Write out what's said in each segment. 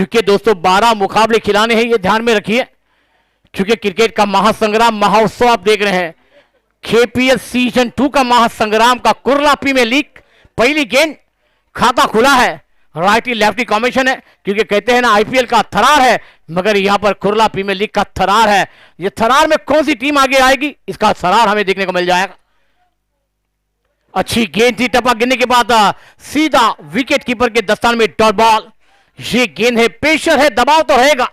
क्योंकि दोस्तों 12 मुकाबले खिलाने हैं, ये ध्यान में रखिए, क्योंकि क्रिकेट का महासंग्राम महोत्सव आप देख रहे हैं। केपीएल सीजन 2 का महासंग्राम का कुर्ला प्रीमियर लीग पहली गेंद, खाता खुला है, राइटी लेफ्टी कॉम्बिनेशन है, क्योंकि कहते हैं ना आईपीएल का थरार है, मगर यहां पर कुर्ला प्रीमियर लीग का थरार है। ये थरार में कौन सी टीम आगे आएगी, इसका थरार हमें देखने को मिल जाएगा। अच्छी गेंद थी, टपा गिरने के बाद सीधा विकेट कीपर के दस्तान में डॉट बॉल। ये गेंद है, पेशर है, दबाव तो रहेगा,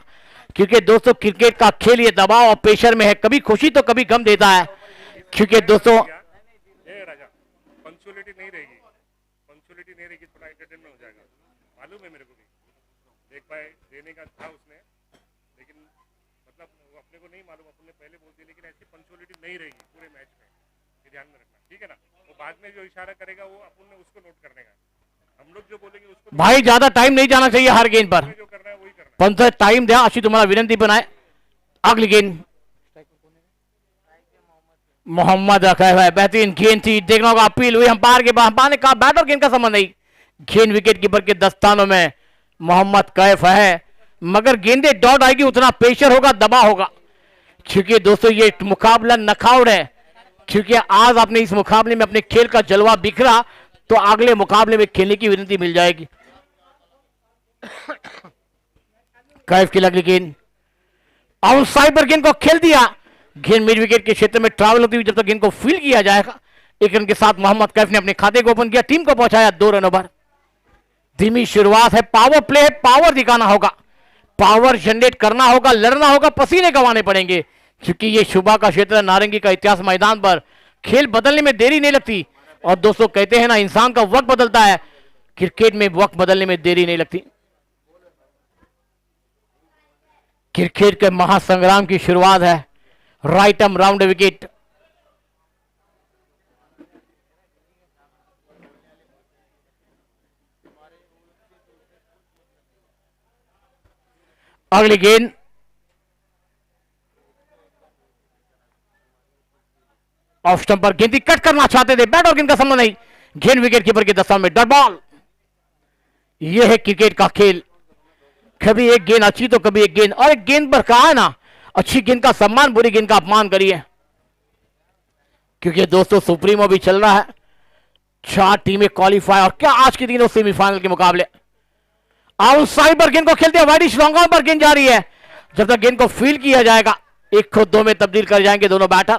क्योंकि दोस्तों क्रिकेट का खेल ये दबाव और पेशर में है, कभी खुशी तो कभी गम देता है। क्योंकि दोस्तों पंक्चुअलिटी नहीं रहेगी, पंक्चुअलिटी नहीं रहेगी, थोड़ा एंटरटेनमेंट हो जाएगा, मालूम है मेरे को भी। देख पाए देने का था उसने, लेकिन मतलब अपने को नहीं मालूम, अपने पहले बोल दिया, लेकिन ऐसी पंक्चुअलिटी नहीं रहेगी पूरे मैच में, ये ध्यान में रखना, ठीक है ना। वो बाद में जो इशारा करेगा वो अपन ने उसको नोट करने का, हम लोग जो बोलेंगे उसको। भाई ज्यादा टाइम नहीं जाना चाहिए हर गेंद पर, जो करना है वही करना है। पंच टाइम दिया, अच्छी तुम्हारा विनंती बनाए। अगली गेंद मोहम्मद रखा है, बेहतरीन गेंद थी, देखना होगा अपील हुई अंपायर के पास, अंपायर ने कहा बैट और गेंद का संबंध नहीं, गेंद विकेट कीपर के दस्तानों में मोहम्मद कैफ है, मगर गेंदे डॉट आएगी, उतना प्रेशर होगा, दबाव होगा, क्योंकि दोस्तों ये मुकाबला नॉकआउट है। क्योंकि आज आपने इस मुकाबले में अपने खेल का जलवा बिखरा, तो अगले मुकाबले में खेलने की विनती मिल जाएगी। कैफ की लगली गेंद, आउटसाइड पर गेंद को खेल दिया, गेंद मिड विकेट के क्षेत्र में ट्रैवल होती हुई जब तक गेंद को फील्ड किया जाएगा। एक रन के साथ मोहम्मद कैफ ने अपने खाते को ओपन किया, टीम को पहुंचाया 2 रनों पर। धीमी शुरुआत है, पावर प्ले है, पावर दिखाना होगा, पावर जनरेट करना होगा, लड़ना होगा, पसीने गंवाने पड़ेंगे, क्योंकि ये शुभा का क्षेत्र नारंगी का इतिहास मैदान पर खेल बदलने में देरी नहीं लगती। और दोस्तों कहते हैं ना इंसान का वक्त बदलता है, क्रिकेट में वक्त बदलने में देरी नहीं लगती। क्रिकेट के महासंग्राम की शुरुआत है, राइट आर्म राउंड विकेट, अगली गेंद ऑफ स्टंप पर गेंद कट करना चाहते थे, बैट और गेंद का संबंध नहीं, गेंद विकेट कीपर के दस्तान में डॉट बॉल। यह है क्रिकेट का खेल, कभी एक गेंद अच्छी तो कभी एक गेंद, और एक गेंद पर कहा है ना अच्छी गेंद का सम्मान, बुरी गेंद का अपमान करिए, क्योंकि दोस्तों सुप्रीमो भी चल रहा है, 4 टीमें क्वालिफाई, और क्या आज के दिन सेमीफाइनल के मुकाबले। आउटसाइड पर गेंद को खेलते हैं, वाइड लॉन्ग ऑन पर गेंद जा रही है, जब तक गेंद को फील्ड किया जाएगा 1 को 2 में तब्दील कर जाएंगे दोनों बैटर।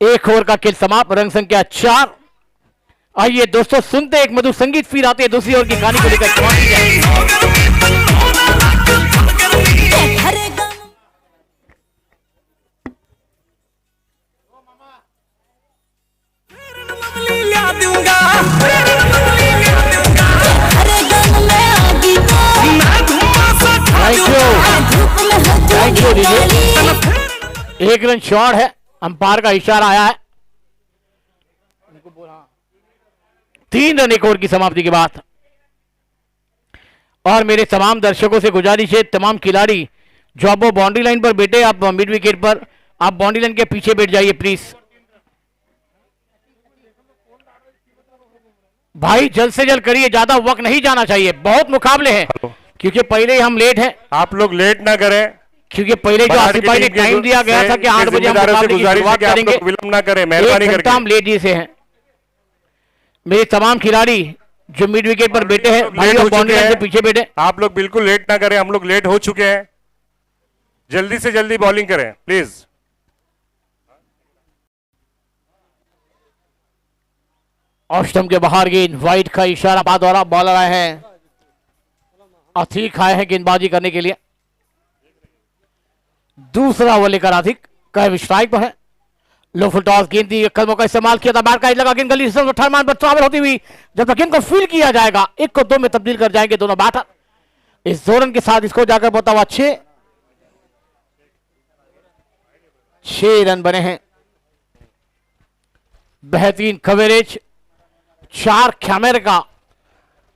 1 ओवर का खेल समाप्त, रंग संख्या 4। आइए दोस्तों सुनते एक मधुर संगीत, फिर आते हैं दूसरी ओवर की कहानी को लेकर। थैंक यू दीजिए। 1 रन शॉट है, अंपायर का इशारा आया है, 3 रन 1 ओवर की समाप्ति के बाद। और मेरे तमाम दर्शकों से गुजारिश है, तमाम खिलाड़ी जो आप वो बाउंड्री लाइन पर बैठे, आप मिड विकेट पर, आप बाउंड्री लाइन के पीछे बैठ जाइए प्लीज। भाई जल्द से जल्द करिए, ज्यादा वक्त नहीं जाना चाहिए, बहुत मुकाबले हैं, क्योंकि पहले ही हम लेट हैं। आप लोग लेट ना करें, क्योंकि पहले जो आसिफ भाई ने टाइम दिया गया था कि 8 बजे हम मुकाबले की शुरुआत करेंगे, विलंब ना करें, मेहरबानी करके। हम लेट ही से हैं। मेरे तमाम खिलाड़ी जो मिड विकेट पर बैठे हैं, भाई और बाउंड्री लाइन से पीछे बैठे, आप लोग बिल्कुल लेट ना करें, हम लोग लेट हो चुके हैं, जल्दी से जल्दी बॉलिंग करें प्लीज। ऑफ स्टंप के बाहर गेंद, वाइड का इशारा बाद द्वारा बॉलर आए हैं, अतीक आए हैं गेंदबाजी करने के लिए। दूसरा ओवर लेकर अतीक कैफ स्ट्राइक पर है, लो फुल टॉस गेंद दी, कदमों का इस्तेमाल किया था, बैट का लगा गेंद गली से पर ट्रैवल होती हुई जब तक गेंद को फील्ड किया जाएगा 1 को 2 में तब्दील कर जाएंगे दोनों बैटर। इस 2 रन के साथ इसको जाकर पहुंचा हुआ 6 रन बने हैं। बेहतरीन कवरेज, 4 कैमरे का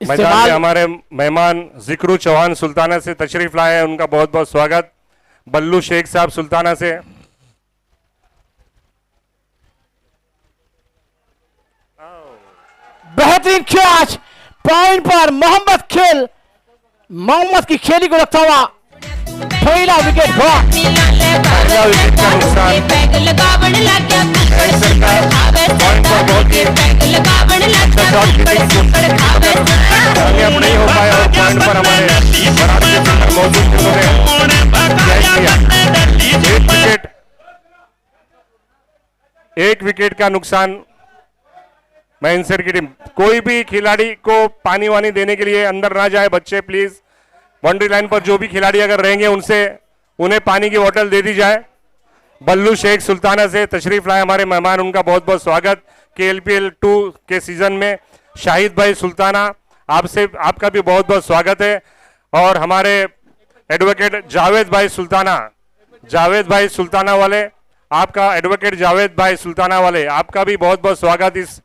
मैदान में हमारे मेहमान जिक्रू चौहान सुल्ताना से तशरीफ लाए हैं, उनका बहुत बहुत स्वागत। बल्लू शेख साहब सुल्ताना से, बेहतरीन कैच, पॉइंट पर मोहम्मद खेल, मोहम्मद की खेली को रखता हुआ पहला विकेट हुआ। पहला विकेट का नुकसान कामयाब नहीं हो पाया और पॉइंट पर हमारे बराबर के अंदर मौजूद एक विकेट का नुकसान मैनसर की टीम। कोई भी खिलाड़ी को पानी वानी देने के लिए अंदर ना जाए बच्चे, प्लीज। बाउंड्री लाइन पर जो भी खिलाड़ी अगर रहेंगे उनसे उन्हें पानी की बोतल दे दी जाए। बल्लू शेख सुल्ताना से तशरीफ लाए हमारे मेहमान, उनका बहुत बहुत स्वागत KLPL 2 के सीजन में। शाहिद भाई सुल्ताना, आपका भी बहुत बहुत स्वागत है। और हमारे एडवोकेट जावेद भाई सुल्ताना वाले, आपका एडवोकेट जावेद भाई सुल्ताना वाले, आपका भी बहुत बहुत स्वागत इस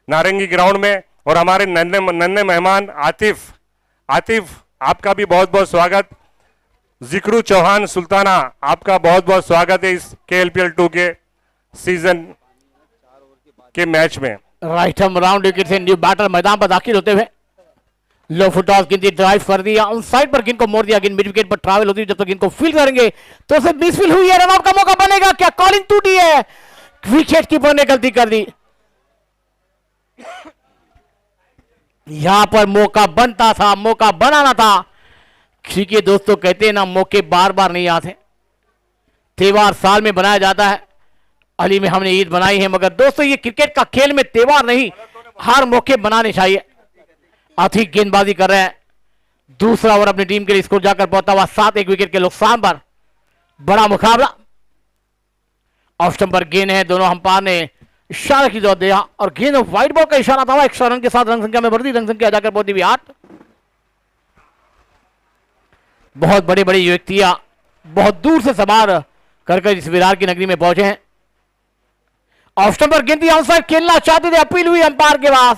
नारंगी ग्राउंड में। और हमारे नन्हे मेहमान आतिफ, आपका भी बहुत बहुत स्वागत। जिक्रू चौहान सुल्ताना, आपका बहुत बहुत स्वागत है इस KLPL 2 के सीजन के मैच में। राइट हैंड राउंड विकेट से न्यू बैटर मैदान पर दाखिल होते हुए लो फुटॉस गेंद ड्राइव कर दिया, ऑन साइड पर गेंद को मोड़ दिया। गेंद मिड विकेट पर ट्रैवल होती है, जब तक गेंद को फील्ड करेंगे तो उसे मिसफील्ड हुई है। रन आउट का मौका बनेगा क्या? कॉलिंग टूटी है, विकेट कीपर ने गलती कर दी। यहां पर मौका बनता था, मौका बनाना था। क्योंकि दोस्तों कहते हैं ना, मौके बार बार नहीं आते, त्योहार साल में बनाया जाता है। अली में हमने ईद बनाई है, मगर दोस्तों ये क्रिकेट का खेल में त्योहार नहीं, हर मौके बनाने चाहिए। अधिक गेंदबाजी कर रहे हैं, दूसरा ओवर अपनी टीम के लिए स्कोर जाकर पहुंचा हुआ 7 विकेट के नुकसान पर। बड़ा मुकाबला, ऑफ स्टंप पर गेंद है, दोनों अंपायर ने इशारा की जवाब दिया और गेंद व्हाइट बॉल का इशारा था। 100 रन के साथ रन संख्या में बढ़ती, रन संख्या जाकर पहुंची हुई 8। बहुत बड़ी बड़ी व्यक्तियां बहुत दूर से सवार कर इस विरार की नगरी में पहुंचे हैं। ऑफ स्टंप पर गेंद आउटसाइड खेलना चाहते थे, अपील हुई अंपायर के पास,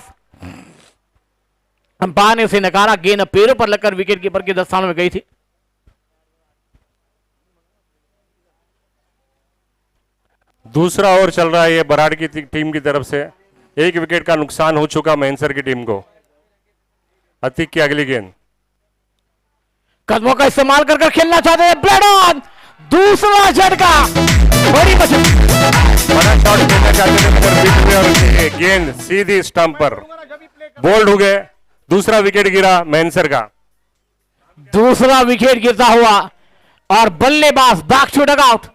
अंपायर ने उसे नकारा। गेंद पैरों पर लगकर विकेट कीपर के दस्ताने में गई थी। दूसरा ओवर चल रहा है ये बराड़ की टीम की तरफ से। 1 विकेट का नुकसान हो चुका मैनसर की टीम को। अतीक की अगली गेंद, कदमों का इस्तेमाल कर खेलना चाहते हैं, ब्लेड ऑन, दूसरा झटका, बड़ी बड़ा शॉट खेलना चाहते थे मगर बीच में और गेंद सीधी स्टंप पर बोल्ड हो गए। दूसरा विकेट गिरा मैनसर का। दूसरा विकेट गिरता हुआ और बल्लेबाज बैक टू डगआउट।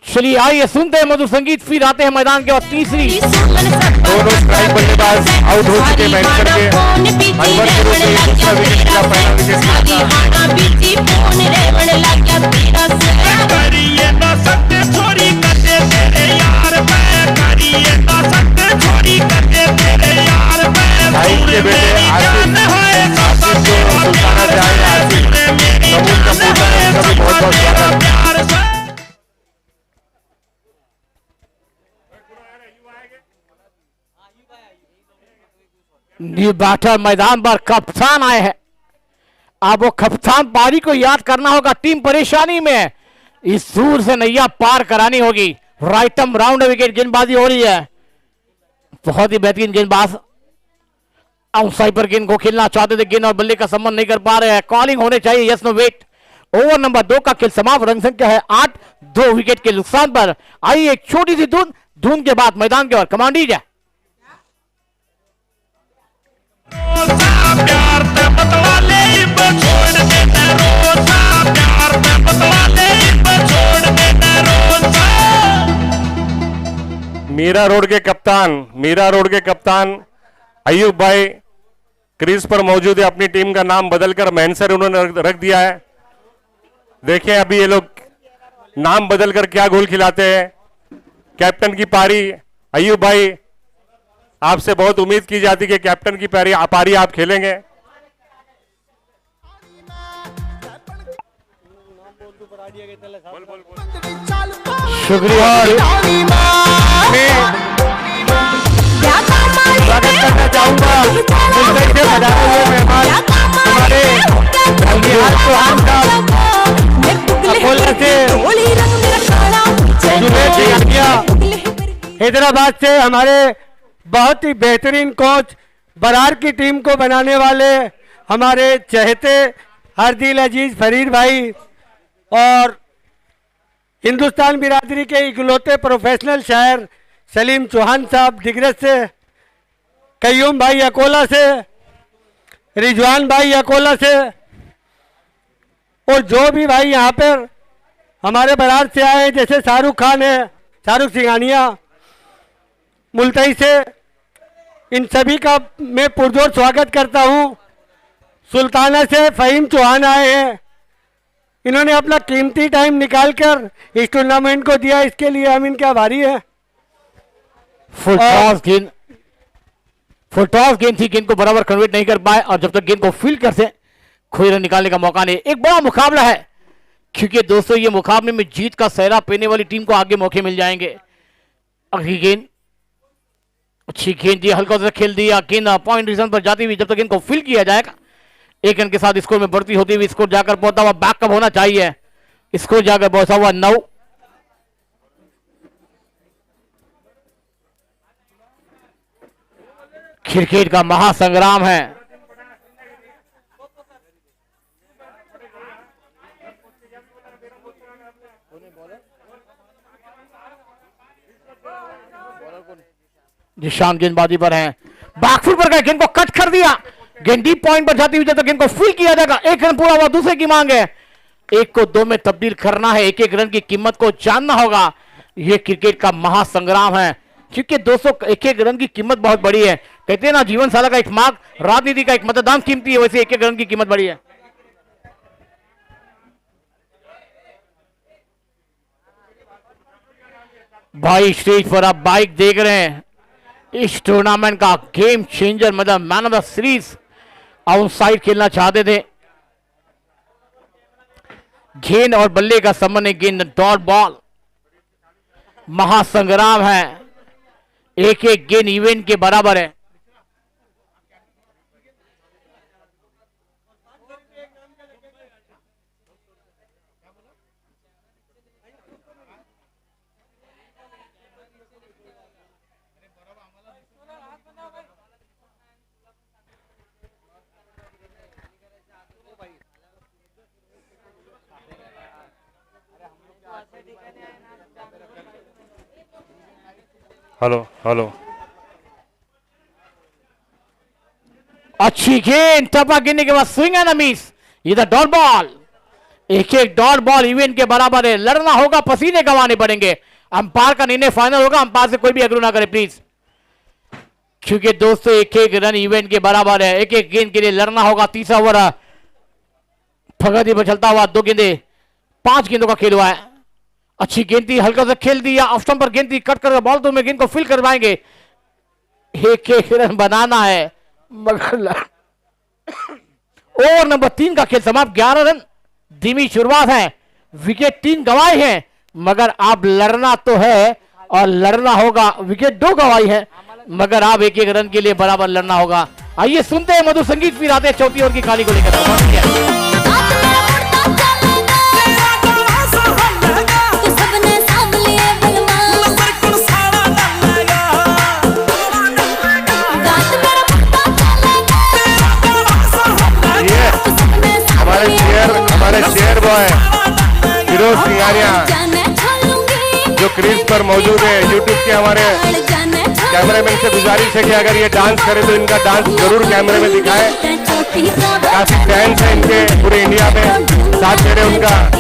चलिए आइए सुनते हैं मधुर संगीत, फिर आते हैं मैदान के बाद तीसरी। दोनों स्ट्राइक बल्लेबाज आउट हो चुके मैनसर के। अनवर के रूप में दूसरा विकेट का पहला विकेट के बेटे आसिफ जो सुल्ताना जाए, आसिफ कबूल का पूछा है, उनका भी बहुत बहुत स्वागत। न्यू बैटर मैदान पर कप्तान आए हैं। अब वो कप्तान पारी को याद करना होगा, टीम परेशानी में, इस दूर से नैया पार करानी होगी। राइट आर्म राउंड विकेट गेंदबाजी हो रही है, बहुत ही बेहतरीन गेंदबाज आउटसाइड पर गेंद को खेलना चाहते थे, गेंद और बल्ले का संबंध नहीं कर पा रहे हैं। कॉलिंग होने चाहिए, yes no wait. Over number 2 का खेल समाप्त, रन संख्या है 8, 2 विकेट के नुकसान पर। आइए एक छोटी सी धुन के बाद मैदान के ओर कमांड दीजिए। मीरा रोड के कप्तान अयूब भाई क्रीज पर मौजूद है। अपनी टीम का नाम बदलकर मैनसर उन्होंने रख दिया है। देखिए अभी ये लोग नाम बदलकर क्या गोल खिलाते हैं। कैप्टन की पारी, अयूब भाई आपसे बहुत उम्मीद की जाती कि कैप्टन की पारी आप खेलेंगे। शुक्रिया, स्वागत करना चाहूंगा मुंबई से पधारे हुए मेहमान हमारे चौहान साहब, हैदराबाद से हमारे बहुत ही बेहतरीन कोच बरार की टीम को बनाने वाले हमारे चहेते हार्दिल अजीज फरीद भाई और हिंदुस्तान बिरादरी के इकलौते प्रोफेशनल शायर सलीम चौहान साहब दिग्रज से, कयूम भाई अकोला से, रिजवान भाई अकोला से, और जो भी भाई यहाँ पर हमारे बरार से आए हैं, जैसे शाहरुख खान है, शाहरुख सिंघानिया मुल्तई से, इन सभी का मैं पुरजोर स्वागत करता हूँ। सुल्ताना से फ़हीम चौहान आए हैं, इन्होंने अपना कीमती टाइम निकालकर इस टूर्नामेंट को दिया, इसके लिए हम इनके आभारी हैं। फुल टॉस गेंद थी, गेंद को बराबर कन्वर्ट नहीं कर पाए और जब तक गेंद को फील्ड कर से कोई रन निकालने का मौका नहीं। एक बड़ा मुकाबला है क्योंकि दोस्तों ये मुकाबले में जीत का सहरा पीने वाली टीम को आगे मौके मिल जाएंगे। अगली गेंद अच्छी गेंद दी, हल्का सा खेल दिया, गेंद पॉइंट रीजन पर जाती हुई जब तक गेंद को फील्ड किया जाएगा एक रन के साथ स्कोर में बढ़ती होती हुई स्कोर जाकर पहुंचा हुआ बैकअप होना चाहिए, स्कोर जाकर पहुंचा हुआ 9। क्रिकेट का महासंग्राम है, निशान गेंदबाजी पर है, बैकफुट पर गए, गेंद को कट कर दिया, गेंद डीप पॉइंट पर जाती हुई जब तक गेंद को फील्ड किया जाएगा एक रन पूरा हुआ, दूसरे की मांग है, एक को 2 में तब्दील करना है, एक एक रन की कीमत को जानना होगा। यह क्रिकेट का महासंग्राम है क्योंकि दोस्तों एक एक रन की कीमत बहुत बड़ी है। कहते हैं ना जीवन साला का एक मार्ग, राजनीति का एक मतदान कीमती है, वैसे एक एक रन की कीमत बड़ी है। भाई स्टेज पर आप बाइक देख रहे हैं, इस टूर्नामेंट का गेम चेंजर मतलब man of the series outside खेलना चाहते थे। गेंद और बल्ले का संबंध है, गेंद डॉट बॉल, महासंग्राम है, एक एक गेंद इवेंट के बराबर है। हेलो हेलो, अच्छी गेंद, टपा गिरने के बाद स्विंग एंड मिस, ये था डॉट बॉल, एक एक डॉट बॉल इवेंट के बराबर है। लड़ना होगा, पसीने गंवाने पड़ेंगे, अंपायर का निर्णय फाइनल होगा, अंपायर से कोई भी अग्रो ना करे प्लीज, क्योंकि दोस्तों एक एक रन इवेंट के बराबर है, एक एक गेंद के लिए लड़ना होगा। तीसरा ओवर फगदी पर चलता हुआ 2 गेंदे 5 गेंदों का खेल हुआ है, अच्छी गेंद थी, हल्का सा खेल दिया, ऑफ स्टंप पर गेंद थी, कट कर बॉल तो में गेंद को फील करवाएंगे, एक एक रन बनाना है मगर ओवर नंबर 3 का खेल समाप्त, 11 रन, धीमी शुरुआत है, विकेट 3 गंवाए हैं मगर आप लड़ना तो है और लड़ना होगा। विकेट 2 गंवाई है मगर आप एक एक रन के लिए बराबर लड़ना होगा। आइए सुनते हैं मधुर संगीत, फिर आते हैं चौथी ओवर की कहानी को लेकर। हमारे शेयर बॉय फिरोज सिंघानिया जो क्रीज पर मौजूद है, यूट्यूब के हमारे कैमरामैन से गुजारिश है कि अगर ये डांस करे तो इनका डांस जरूर कैमरे में दिखाएं। काफी फैंस हैं इनके पूरे इंडिया में, साथ दे रहे उनका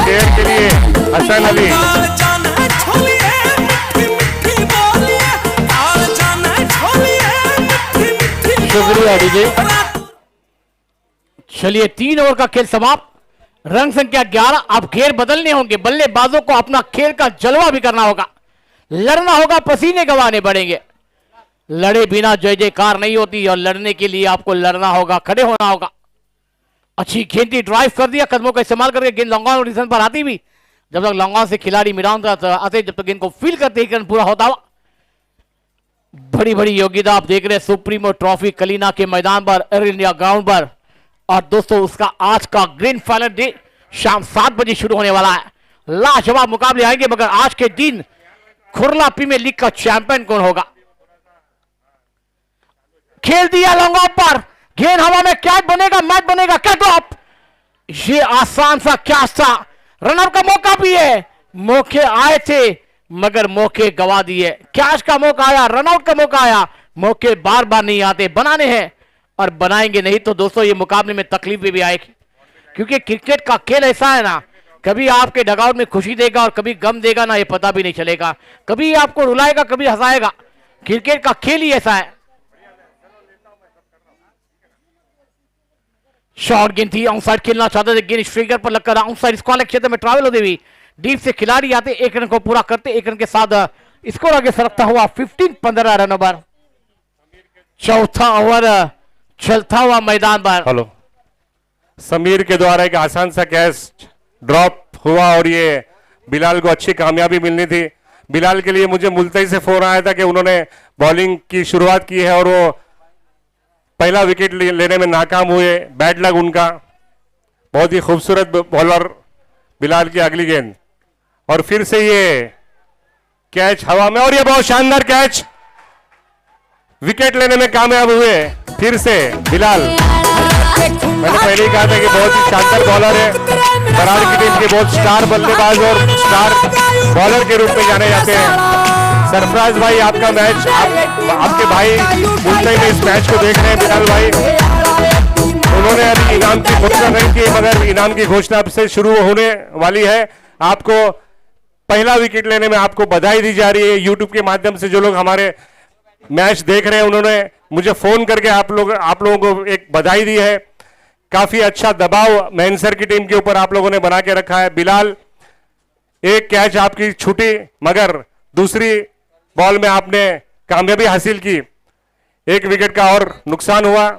शेयर के लिए हसन अली। शुक्रिया डीजे। चलिए 3 ओवर का खेल समाप्त, रन संख्या 11। अब घेर बदलने होंगे, बल्लेबाजों को अपना खेल का जलवा भी करना होगा, लड़ना होगा, पसीने गंवाने पड़ेंगे, लड़े बिना जय जयकार नहीं होती और लड़ने के लिए आपको लड़ना होगा, खड़े होना होगा। अच्छी गेंद ड्राइव कर दिया, कदमों का इस्तेमाल करके गेंद लॉन्ग ऑन पोजीशन पर आती भी, जब तक लॉन्ग ऑन से खिलाड़ी मिडाउन आते, जब तक गेंद को फील करते ही रन पूरा होता हुआ। बड़ी बड़ी योग्यता आप देख रहे हैं, सुप्रीमो ट्रॉफी कलीना के मैदान पर, एयर इंडिया ग्राउंड पर, और दोस्तों उसका आज का ग्रैंड फाइनल डे शाम 7 बजे शुरू होने वाला है। लाजवाब मुकाबले आएंगे मगर आज के दिन खुरला प्रीमियर लीग का चैंपियन कौन होगा, खेल दिया लॉन्ग ऑफ पर, गेंद हवा में, कैच बनेगा, मैच बनेगा, कैच ऑफ। ये आसान सा कैच था, रनआउट का मौका भी है, मौके आए थे मगर मौके गवा दिए। कैच का मौका आया, रनआउट का मौका आया, मौके बार बार नहीं आते, बनाने हैं और बनाएंगे नहीं तो दोस्तों ये मुकाबले में तकलीफें भी आएगी, क्योंकि क्रिकेट का खेल ऐसा है ना, कभी आपके डगआउट में खुशी देगा और कभी गम देगा ना, ये पता भी नहीं चलेगा, कभी आपको रुलाएगा कभी हंसाएगा, क्रिकेट का खेल ही ऐसा है। शॉर्ट गेंद थी, ऑनसाइड खेलना चाहते थे, गेंद स्ट्राइकर पर लगकर ऑनसाइड स्क्वायर क्षेत्र में ट्रैवल होते हुए डीप से खिलाड़ी आते, एक रन को पूरा करते, एक रन के साथ स्कोर आगे सरकता हुआ 15 रन ओवर। चौथा ओवर चलता हुआ मैदान पर। हेलो, समीर के द्वारा एक आसान सा कैच ड्रॉप हुआ और ये बिलाल को अच्छी कामयाबी मिलनी थी। बिलाल के लिए मुझे मुल्तई से फोन आया था कि उन्होंने बॉलिंग की शुरुआत की है और वो पहला विकेट लेने में नाकाम हुए, बैड लक उनका। बहुत ही खूबसूरत बॉलर बिलाल की अगली गेंद और फिर से ये कैच हवा में और ये बहुत शानदार कैच, विकेट लेने में कामयाब हुए फिर से बिलाल। मैंने पहले ही कहा था कि बहुत ही शानदार बॉलर है, बराड़ की टीम के बहुत स्टार बल्लेबाज और स्टार बॉलर के रूप में जाने जाते हैं। सरफराज भाई आपका मैच, आपके भाई मुंबई में इस मैच को देख रहे हैं, बिलाल भाई उन्होंने अभी इनाम की घोषणा नहीं की मगर इनाम की घोषणा अब से शुरू होने वाली है। आपको पहला विकेट लेने में आपको बधाई दी जा रही है। यूट्यूब के माध्यम से जो लोग हमारे मैच देख रहे हैं उन्होंने मुझे फोन करके आप लोगों को एक बधाई दी है। काफी अच्छा दबाव मैनसर की टीम के ऊपर आप लोगों ने बना के रखा है। बिलाल, एक कैच आपकी छूटी मगर दूसरी बॉल में आपने कामयाबी हासिल की, एक विकेट का और नुकसान हुआ।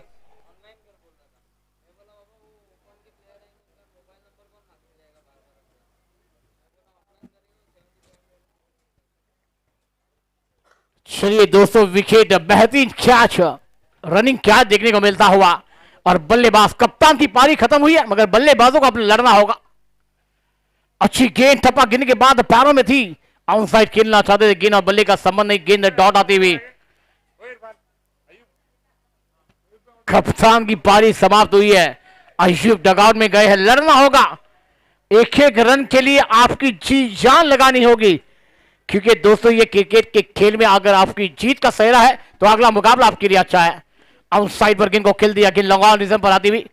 चलिए दोस्तों, विकेट, बेहतरीन कैच, रनिंग कैच देखने को मिलता हुआ और बल्लेबाज कप्तान की पारी खत्म हुई है मगर बल्लेबाजों को अपने लड़ना होगा। अच्छी गेंद थप्पा गिरने के बाद पैरों में थी, आउटसाइड खेलना चाहते थे, गेंद और बल्ले का संबंध नहीं, गेंद डॉट आती हुई कप्तान की पारी समाप्त हुई है। अयूब डगआउट में गए हैं, लड़ना होगा, एक एक रन के लिए आपकी जी जान लगानी होगी, क्योंकि दोस्तों ये क्रिकेट के खेल में अगर आपकी जीत का सेहरा है तो अगला मुकाबला आपके लिए अच्छा है। आउटसाइड पर गेंद को खेल दिया, गेंद लॉन्ग ऑन रिजन पर आती हुई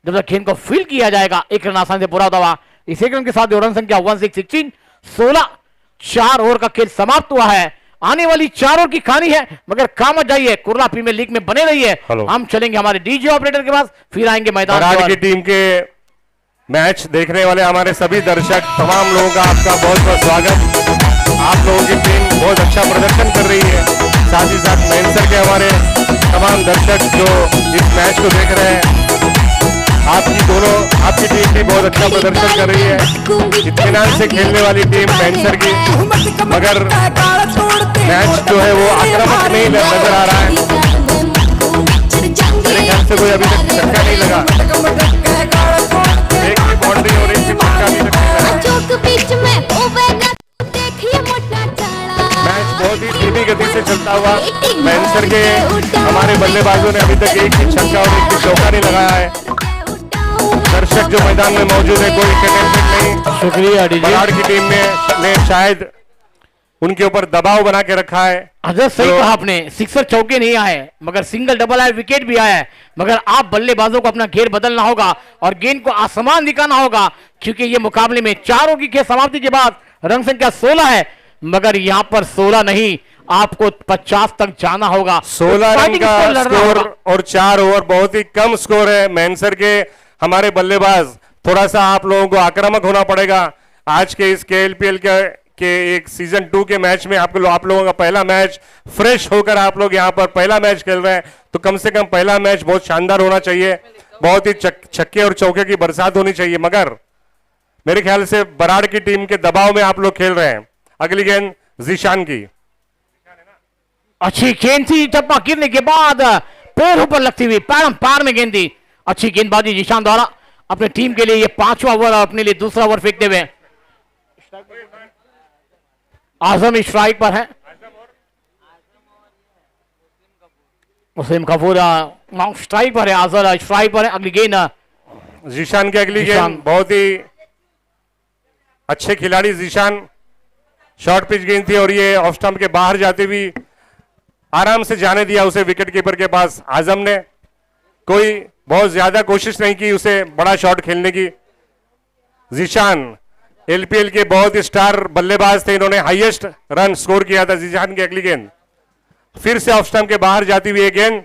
जब तक गेंद को फील्ड किया जाएगा, एक रन आसानी से पूरा होता हुआ। इस एक रन के साथ रन संख्या 16 16 4 ओवर का खेल समाप्त हुआ है। आने वाली 4 ओवर की कहानी है मगर काम जाइए, कुर्ला प्रीमियर लीग में बने रहिए। हम चलेंगे हमारे डीजे ऑपरेटर के पास, फिर आएंगे मैदान की टीम के मैच देखने वाले हमारे सभी दर्शक, तमाम लोगों का आपका बहुत बहुत स्वागत। आप लोगों की टीम बहुत अच्छा प्रदर्शन कर रही है, साथ ही साथ मैनसर के हमारे तमाम दर्शक जो इस मैच को देख रहे हैं, आपकी टीम भी बहुत अच्छा प्रदर्शन कर रही है। इत्मीनान से खेलने वाली टीम मैनसर की, मगर मैच जो है वो आक्रामक नहीं नजर आ रहा है, मेरे ख्याल से कोई अभी तक छक्का नहीं लगा, एक की बाउंड्री और एक की छक्का भी लगा। मैच बहुत ही धीमी गति से चलता हुआ, मैनसर के हमारे बल्लेबाजों ने अभी तक एक ही छक्का और एक भी चौका नहीं लगाया है। दर्शक जो मैदान में मौजूद है, कोई इंटरटेनमेंट नहीं। शुक्रिया बराड़ की टीम ने शायद उनके ऊपर दबाव बना के रखा है। अजय सही कहा आपने, सिक्सर चौके नहीं आए मगर सिंगल डबल आए, विकेट भी आया है, मगर आप बल्लेबाजों को अपना घेर बदलना होगा और गेंद को आसमान दिखाना होगा, क्योंकि ये मुकाबले में 4 ओवर की खेल समाप्ति के बाद रन संख्या 16 है, मगर यहां पर 16 नहीं, आपको 50 तक जाना होगा। 16 रन का स्कोर और 4 ओवर बहुत ही कम स्कोर है। मैनसर के हमारे बल्लेबाज, थोड़ा सा आप लोगों को आक्रामक होना पड़ेगा। आज के इस KLPL के एक सीजन 2 के मैच में आप लोगों का पहला मैच, फ्रेश होकर आप लोग यहाँ पर पहला मैच खेल रहे हैं, तो कम से कम पहला मैच बहुत शानदार होना चाहिए, बहुत ही छक्के और चौके की बरसात होनी चाहिए। मगर मेरे ख्याल से बराड़ की टीम के दबाव में आप लोग खेल रहे हैं। अगली गेंद जीशान की, अच्छी गेंद थी, टप्पा गिरने के बाद पैरों पर लगती हुई पार में गेंद दी, अच्छी गेंदबाजी जीशान द्वारा। अपने टीम के लिए ये 5वां ओवर और अपने लिए दूसरा ओवर फेंकते हुए आजम स्ट्राइक पर है। मुस्लिम का पूरा लॉन्ग स्ट्राइक पर है, आजर स्ट्राइक पर है। अगली गेंद जीशान की अगली जीशान। गेंद, बहुत ही अच्छे खिलाड़ी जीशान, शॉर्ट पिच गेंद थी और ये ऑफ स्टंप के बाहर जाती हुई आराम से जाने दिया उसे विकेट कीपर के पास। आजम ने कोई बहुत ज्यादा कोशिश नहीं की उसे बड़ा शॉट खेलने की। जीशान एलपीएल के बहुत ही स्टार बल्लेबाज थे, इन्होंने हाईएस्ट रन स्कोर किया था। जीशान की अगली गेंद फिर से ऑफ स्टंप के बाहर जाती हुई ये गेंद,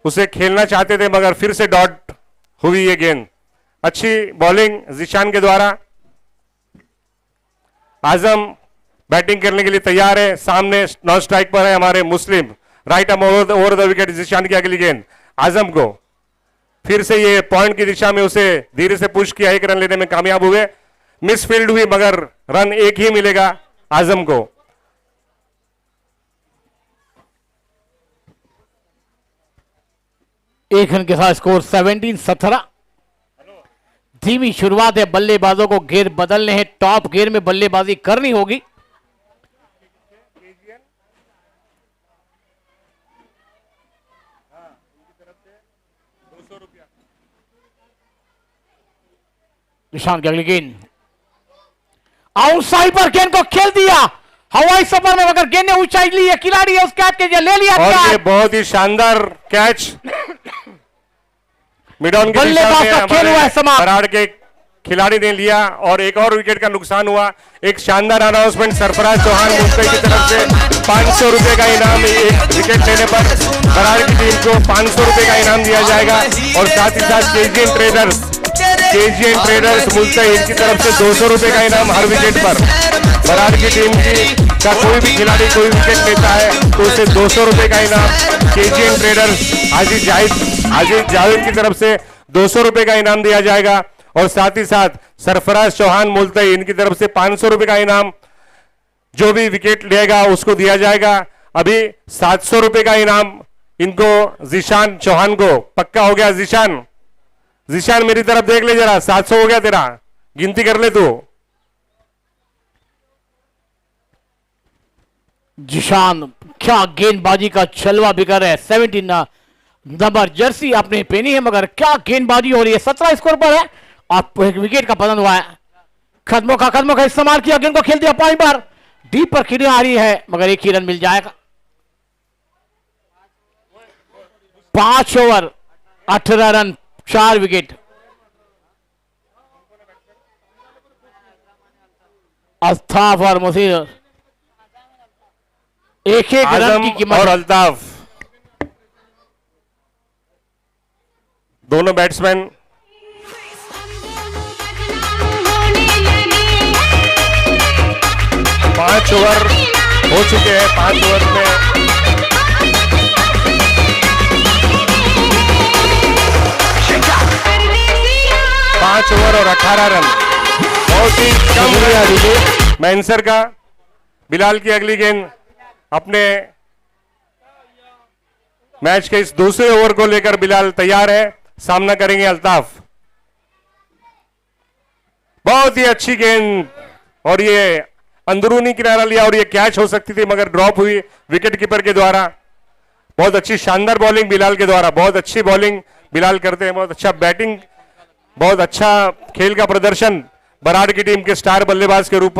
उसे खेलना चाहते थे मगर फिर से डॉट हुई ये गेंद। अच्छी बॉलिंग जीशान के द्वारा। आजम बैटिंग करने के लिए तैयार है, सामने नॉन स्ट्राइक पर है हमारे मुस्लिम। Right arm over the wicket, Zeeshan की अगली गेंद। आजम को फिर से ये पॉइंट की दिशा में उसे धीरे से पुश किया, 1 रन लेने में कामयाब हुए। मिस फील्ड हुई मगर रन 1 ही मिलेगा आजम को। एक रन के साथ स्कोर 17-17। धीमी शुरुआत है, बल्लेबाजों को गेयर बदलने हैं, टॉप गेयर में बल्लेबाजी करनी होगी। निशान की अगली गेंद आउटसाइड पर गेंद को खेल दिया हवाई सफर में, मगर गेंद ने ऊंचाई ली है, खिलाड़ी है उस कैच के लिए ले लिया और कैच। ये बहुत ही शानदार कैच मिड ऑन की दिशा बल्लेबाज में का खेल हुआ है हमारे समाप्त। बराड़ के खिलाड़ी ने लिया और एक और विकेट का नुकसान हुआ। एक शानदार अनाउंसमेंट सरफराज चौहान मुंबई की तरफ से 500 रुपए का इनाम, एक विकेट लेने पर बराड़ की टीम को 500 रुपए का इनाम दिया जाएगा। और साथ ही साथ केजीएन ट्रेडर्स मुल्ताई इनकी तरफ से 200 रुपए का इनाम हर विकेट पर। बराड़ की टीम का कोई भी खिलाड़ी कोई विकेट लेता है तो उसे 200 रुपए का इनाम केजीएन ट्रेडर्स आजिज जावेद की तरफ से 200 रुपए का इनाम दिया जाएगा। और साथ ही साथ सरफराज चौहान मुल्ताई इनकी तरफ से 500 रुपए का इनाम जो भी विकेट लेगा उसको दिया जाएगा। अभी 700 रुपए का इनाम इनको जीशान चौहान को पक्का हो गया। जीशान मेरी तरफ देख ले जरा, 700 हो गया तेरा, गिनती कर ले तू। जिशान क्या गेंदबाजी का छलवा बिकर है। 17 नंबर जर्सी आपने पहनी है मगर क्या गेंदबाजी हो रही है। 17 स्कोर पर है और एक विकेट का पतन हुआ है। कदमों का इस्तेमाल किया, गेंद को खेल दिया पॉइंट पर, डीप पर खिड़े आ रही है मगर 1 ही रन मिल जाएगा। 5 ओवर 18 रन 4 विकेट। अल्ताफ और मुसीर एक रन की आजम कीमत और अल्ताफ दोनों बैट्समैन 5 ओवर हो चुके हैं। 5 ओवर में 5 ओवर और 18 रन, बहुत ही कम। मैंसर का बिलाल की अगली गेंद अपने मैच के इस दूसरे ओवर को लेकर बिलाल तैयार है, सामना करेंगे अल्ताफ। बहुत ही अच्छी गेंद और ये अंदरूनी किनारा लिया और ये कैच हो सकती थी मगर ड्रॉप हुई विकेट कीपर के द्वारा। बहुत अच्छी शानदार बॉलिंग बिलाल के द्वारा, बहुत अच्छी बॉलिंग बिलाल करते हैं, बहुत अच्छा बैटिंग, बहुत अच्छा खेल का प्रदर्शन। बराड़ की टीम के स्टार बल्लेबाज के रूप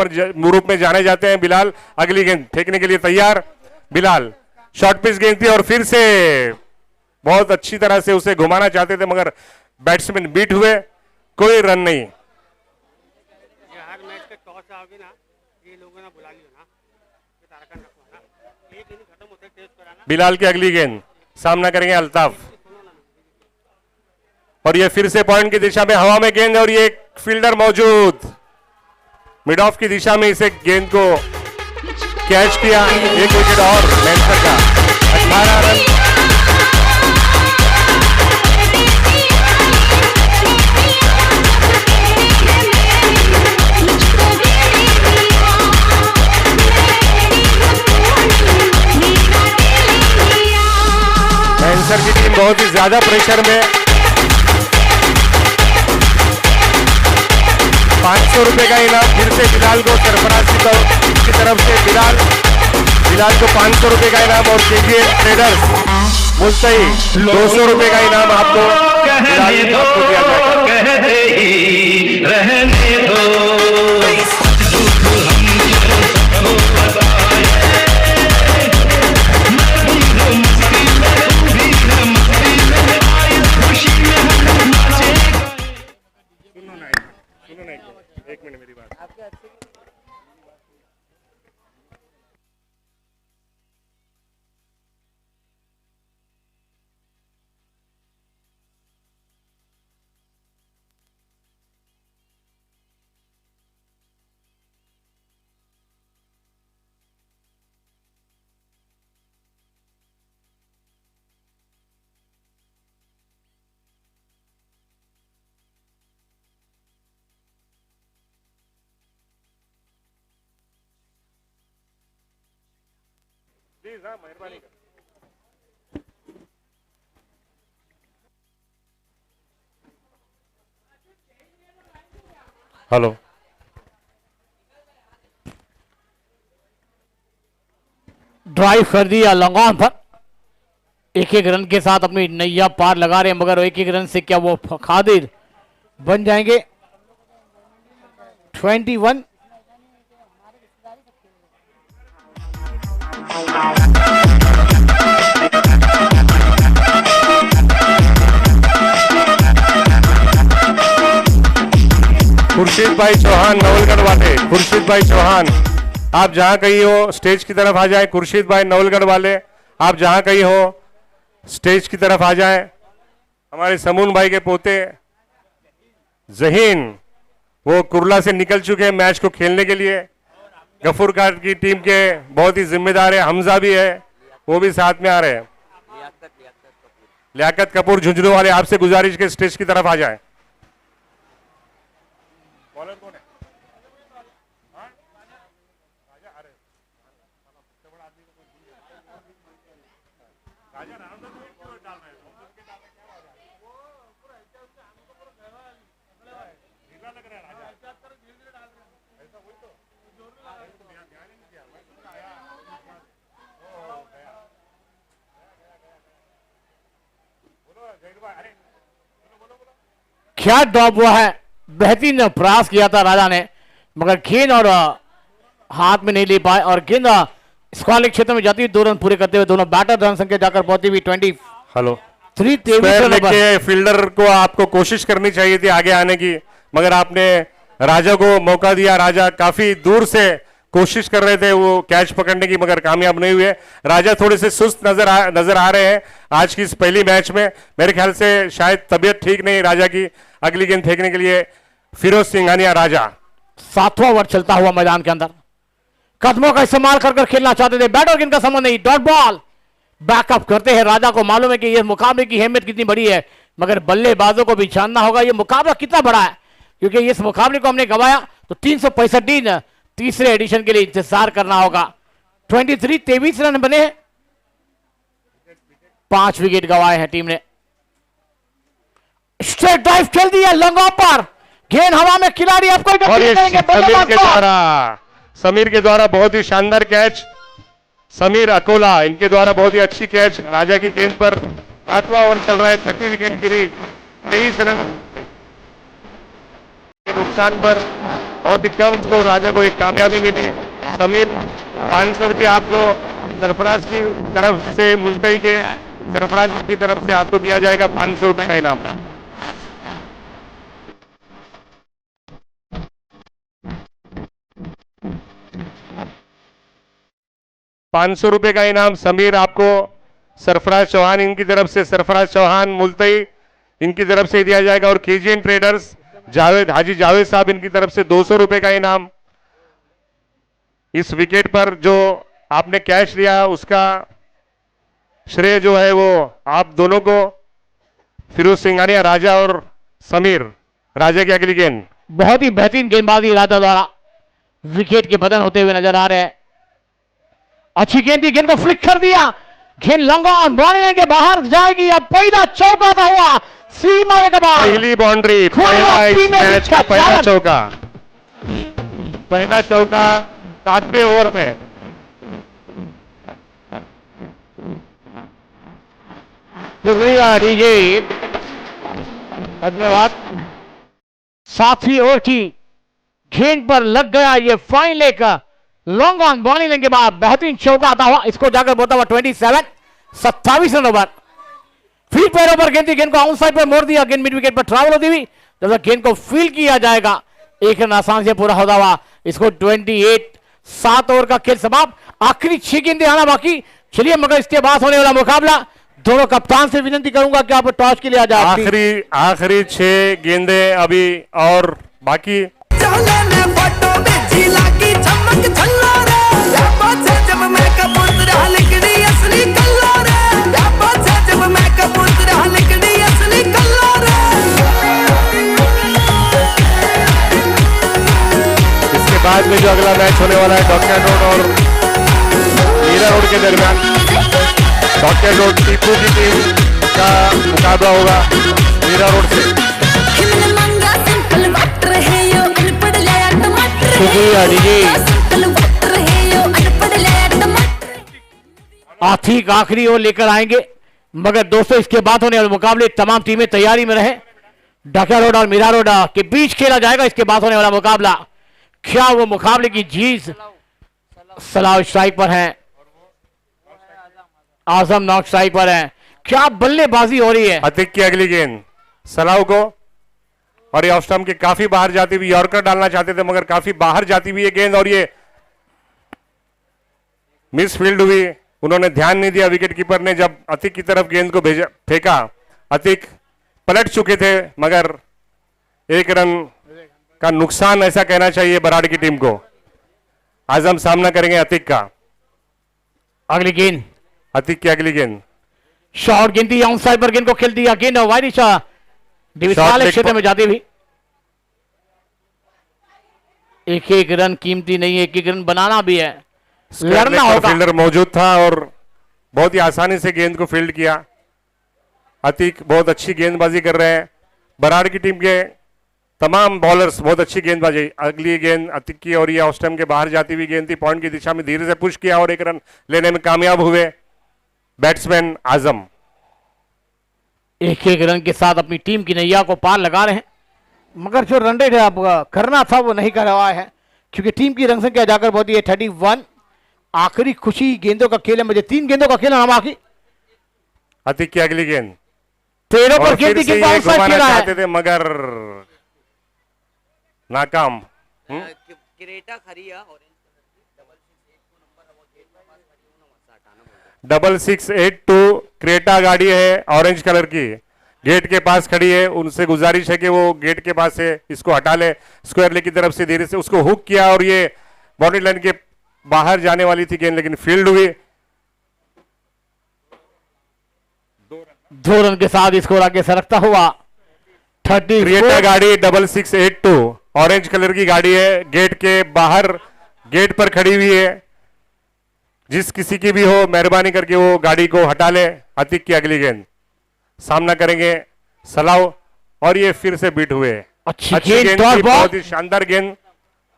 में जाने जाते हैं बिलाल। अगली गेंद फेंकने के लिए तैयार बिलाल, शॉर्ट पिच गेंद थी और फिर से बहुत अच्छी तरह से उसे घुमाना चाहते थे मगर बैट्समैन बीट हुए, कोई रन नहीं। हर मैच का टॉस आओगे ना, ये लोगों ने बुला लियो ना, तारकन रखो ना, एक इनिंग खत्म होते टेस्ट कराना। बिलाल की अगली गेंद, सामना करेंगे अल्ताफ और ये फिर से पॉइंट की दिशा में हवा में गेंद और ये एक फील्डर मौजूद, मिड ऑफ की दिशा में इसे गेंद को कैच किया। 1 विकेट और मैंसर का, 18 रन। मैंसर की टीम बहुत ही ज्यादा प्रेशर में। 500 रुपए का इनाम फिर से बिलाल को, सरफराज की तरफ से बिलाल फिलहाल को 500 रुपए का इनाम और केजीएन ट्रेडर्स मुल्तई 200 रुपए का इनाम आपको फिलहाल आपको दिया जाएगा। रहने दो सुनो ना एक मिनट मेरी बात। प्लीज हाँ मेहरबानी कर। हेलो ड्राइव कर दिया लॉन्ग ऑन पर, एक एक रन के साथ अपनी नैया पार लगा रहे हैं, मगर एक एक रन से क्या वो खादिर बन जाएंगे 21। खुर्शीद भाई चौहान नवलगढ़ वाले, खुर्शीद भाई चौहान आप जहां कहीं हो स्टेज की तरफ आ जाए। खुर्शीद भाई नवलगढ़ वाले आप जहां कहीं हो स्टेज की तरफ आ जाए। हमारे समून भाई के पोते जहीन वो कुरला से निकल चुके हैं मैच को खेलने के लिए। गफूर खान की टीम के बहुत ही जिम्मेदार है, हमजा भी है, वो भी साथ में आ रहे हैं। लियाकत कपूर झुंझुनू वाले आपसे गुजारिश के स्टेज की तरफ आ जाए। बॉलर कौन है? क्या ड्रॉप हुआ है, बेहतरीन प्रयास किया था राजा ने, मगर गेंद और हाथ में नहीं ले पाए और गेंद स्क्वायर क्षेत्र में जाती हुई 2 रन पूरे करते हुए दोनों बैटर रन संख्या जाकर पहुंची हुई 20। हेलो 3 फील्डर को आपको कोशिश करनी चाहिए थी आगे आने की, मगर आपने राजा को मौका दिया। राजा काफी दूर से कोशिश कर रहे थे वो कैच पकड़ने की, मगर कामयाब नहीं हुए। राजा थोड़े से सुस्त नजर आ रहे हैं आज की इस पहली मैच में। मेरे ख्याल से शायद तबीयत ठीक नहीं राजा की। अगली गेंद फेंकने के लिए फिरोज सिंघानिया राजा। 7वां ओवर चलता हुआ मैदान के अंदर, कदमों का इस्तेमाल कर खेलना चाहते थे, बैट और गेंद का संबंध नहीं, डॉट बॉल बैकअप करते हैं। राजा को मालूम है कि यह मुकाबले की अहमियत कितनी बड़ी है, मगर बल्लेबाजों को भी जानना होगा यह मुकाबला कितना बड़ा है, क्योंकि इस मुकाबले को हमने गवाया तो 365 दिन तीसरे एडिशन के लिए इंतजार करना होगा। 23 रन बने, 5 विकेट गंवाए हैं टीम ने। स्ट्रेट ड्राइव खेल दिया लॉन्ग ऑफ पर, गेंद हवा में, खिलाड़ी आपको समीर के द्वारा बहुत ही शानदार कैच, समीर अकोला इनके द्वारा बहुत ही अच्छी कैच राजा की गेंद पर। 8वां ओवर चल रहा है, 30 विकेट गिरी, 23 रन के नुकसान पर बहुत ही कम तो राजा को एक कामयाबी मिली। समीर 500 रुपये आपको सरफराज की तरफ से, मुल्तई के सरफराज की तरफ से आपको दिया जाएगा 500 रुपए का इनाम। ₹500 का इनाम समीर आपको सरफराज चौहान इनकी तरफ से, सरफराज चौहान मुल्तई इनकी तरफ से दिया जाएगा। और केजीएन ट्रेडर्स जावेद हाजी जावेद साहब इनकी तरफ से 200 रुपए का इनाम। इस विकेट पर जो आपने कैच दिया उसका श्रेय जो है वो आप दोनों को, फिरोज सिंघानिया राजा और समीर। राजा की अगली गेंद, बहुत ही बेहतरीन गेंदबाजी राजा द्वारा, विकेट के बदन होते हुए नजर आ रहे हैं। अच्छी गेंद थी, गेंद को फ्लिक कर दिया, गेंद लंगा ऑन बाउंड्री के बाहर जाएगी। अब पहला चौका था हुआ सीमा के बाद, पहली बाउंड्री, मैच का पहला चौका, पहला चौका 7वें ओवर में। शुक्रिया डीजे, धन्यवाद। साथी ओवर की गेंद पर लग गया ये फाइन लेकर लॉन्ग ऑन बॉलिंग लेने के बाद बेहतरीन चौका आता हुआ, इसको जाकर बोलता हुआ 27 रन ओवर। फील्ड पैरों पर गेंद थी, गेंद को आउट साइड पर मोड़ दिया, गेंद मिड विकेट पर ट्रैवल होती हुई, जब तक गेंद को फील्ड किया जाएगा एक रन आसान से पूरा होता हुआ। इसको 28, 7 ओवर का खेल समाप्त, आखिरी 6 गेंदें आना बाकी। चलिए मगर इसके बाद होने वाला मुकाबला, दोनों कप्तान से विनती करूंगा कि आप टॉस के लिए आ जाए। आखिरी 6 गेंदें अभी और बाकी। इसके बाद में जो अगला मैच होने वाला है डॉक्टर रोड और मीरा रोड के दरमियान, डॉक्टर रोड टीपू की टीम का मुकाबला होगा मीरा रोड से। शुक्रिया आथिक आखिरी ओर लेकर आएंगे, मगर दोस्तों इसके बाद होने वाले मुकाबले तमाम टीमें तैयारी में रहे। ढाका रोड और मीरा रोड के बीच खेला जाएगा इसके बाद होने वाला मुकाबला। क्या वो मुकाबले की जीत सलाह स्ट्राइक पर है, आजम नॉक स्ट्राइक पर है, क्या बल्लेबाजी हो रही है। अतिक की अगली गेंद सलाह को, और ये ऑफ स्टंप के काफी बाहर जाती हुई, यॉर्कर डालना चाहते थे मगर काफी बाहर जाती हुई ये गेंद, और ये मिस फील्ड हुई। उन्होंने ध्यान नहीं दिया विकेट कीपर ने जब अतिक की तरफ गेंद को भेजा, फेंका। अतिक पलट चुके थे मगर 1 रन का नुकसान ऐसा कहना चाहिए बराड़ की टीम को। आजम सामना करेंगे अतिक का। अगली गेंद अतिक की अगली गेंद शॉर्ट गेंद थी, ऑन साइड पर गेंद को खेल दिया, गेंद वाइड डिविजन क्षेत्र में जाती हुई। एक रन कीमती नहीं है, एक रन बनाना भी है, लड़ना होगा। फील्डर मौजूद था और बहुत ही आसानी से गेंद को फील्ड किया। अतिक बहुत अच्छी गेंदबाजी कर रहे हैं, बराड़ की टीम के तमाम बॉलर्स बहुत अच्छी गेंदबाजी। अगली गेंद अतिक की और ये ऑफ स्टंप के बाहर जाती हुई गेंद थी, पॉइंट की दिशा में धीरे से पुश किया और 1 रन लेने में कामयाब हुए बैट्समैन आजम। एक रन के साथ अपनी टीम की नैया को पार लगा रहे हैं, मगर जो रन रेट है आपका करना था वो नहीं कर रहा है, क्योंकि टीम की रन संख्या जाकर बहुत ही 31। आखिरी खुशी गेंदों का खेल है, मुझे 3 गेंदों का खेल है बाकी। अतिक की अगली गेंद 13 पर गेंद घुमाना चाहते थे मगर नाकाम। क्रेटा 6682 क्रेटा गाड़ी है ऑरेंज कलर की, गेट के पास खड़ी है। उनसे गुजारिश है कि वो गेट के पास से इसको हटा ले। स्क्वायर लेग की तरफ से धीरे से उसको हुक किया और ये बाउंड्री लाइन के बाहर जाने वाली थी गेंद, लेकिन फील्ड हुई। 2 रन के साथ स्कोर आगे सरकता हुआ 30। क्रेटा गाड़ी 6682 ऑरेंज कलर की गाड़ी है, गेट के बाहर गेट पर खड़ी हुई है। जिस किसी की भी हो मेहरबानी करके वो गाड़ी को हटा ले। अतिक की अगली गेंद सामना करेंगे सलाह और ये फिर से बीट हुए। अच्छी गेंद गेंद, थी, बहुत ही शानदार गेंद।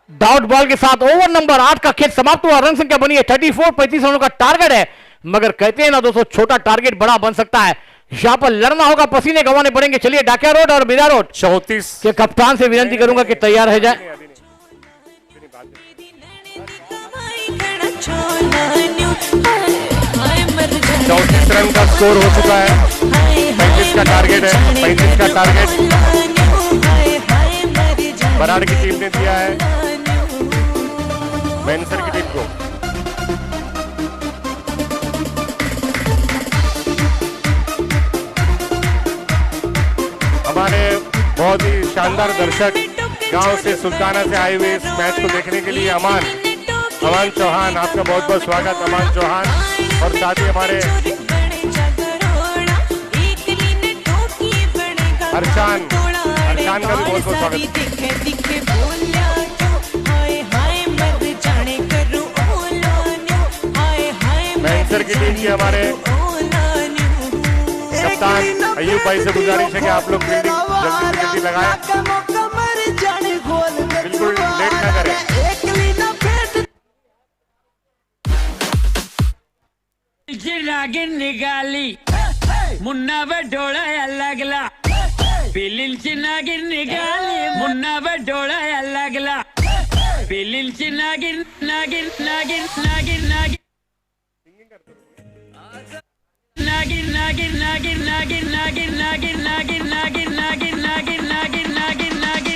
डॉट बॉल के साथ ओवर नंबर 8 का खेल समाप्त हुआ। रन संख्या बनी है 34, 35 रनों का टारगेट है, मगर कहते हैं ना दोस्तों छोटा टारगेट बड़ा बन सकता है। यहां पर लड़ना होगा, पसीने गंवाने पड़ेंगे। चलिए डाकिया रोड और मीरा रोड 34 के कप्तान से विनती करूंगा कि तैयार रह जाए। 34 रन का स्कोर हो चुका है, 35 का टारगेट है। 35 का टारगेट बराड़ की टीम ने दिया है मैनसर की टीम को। हमारे बहुत ही शानदार दर्शक गांव से सुल्ताना से आए हुए इस मैच को देखने के लिए अमान चौहान, आपका बहुत बहुत स्वागत अमान चौहान, और साथ ही हमारे अरशान का भी बहुत बहुत स्वागत। मैनसर की टीम के हमारे कप्तान अय्यूब भाई से गुजारिश है कि आप लोग फील्डिंग जल्दी से जल्दी लगाएं, बिल्कुल लेट ना करें। मुन्ना वे डोळा लागला पिलींची नागिन निघाली मुन्ना वे डोळा लागला पिलींची नागिन नागिन नागिन नागिन नागिन नागिन नागिन नागिन नागिन नागिन नागिन नागिन नागिन नागिन नागिन नागिन नागिन नागिन नागिन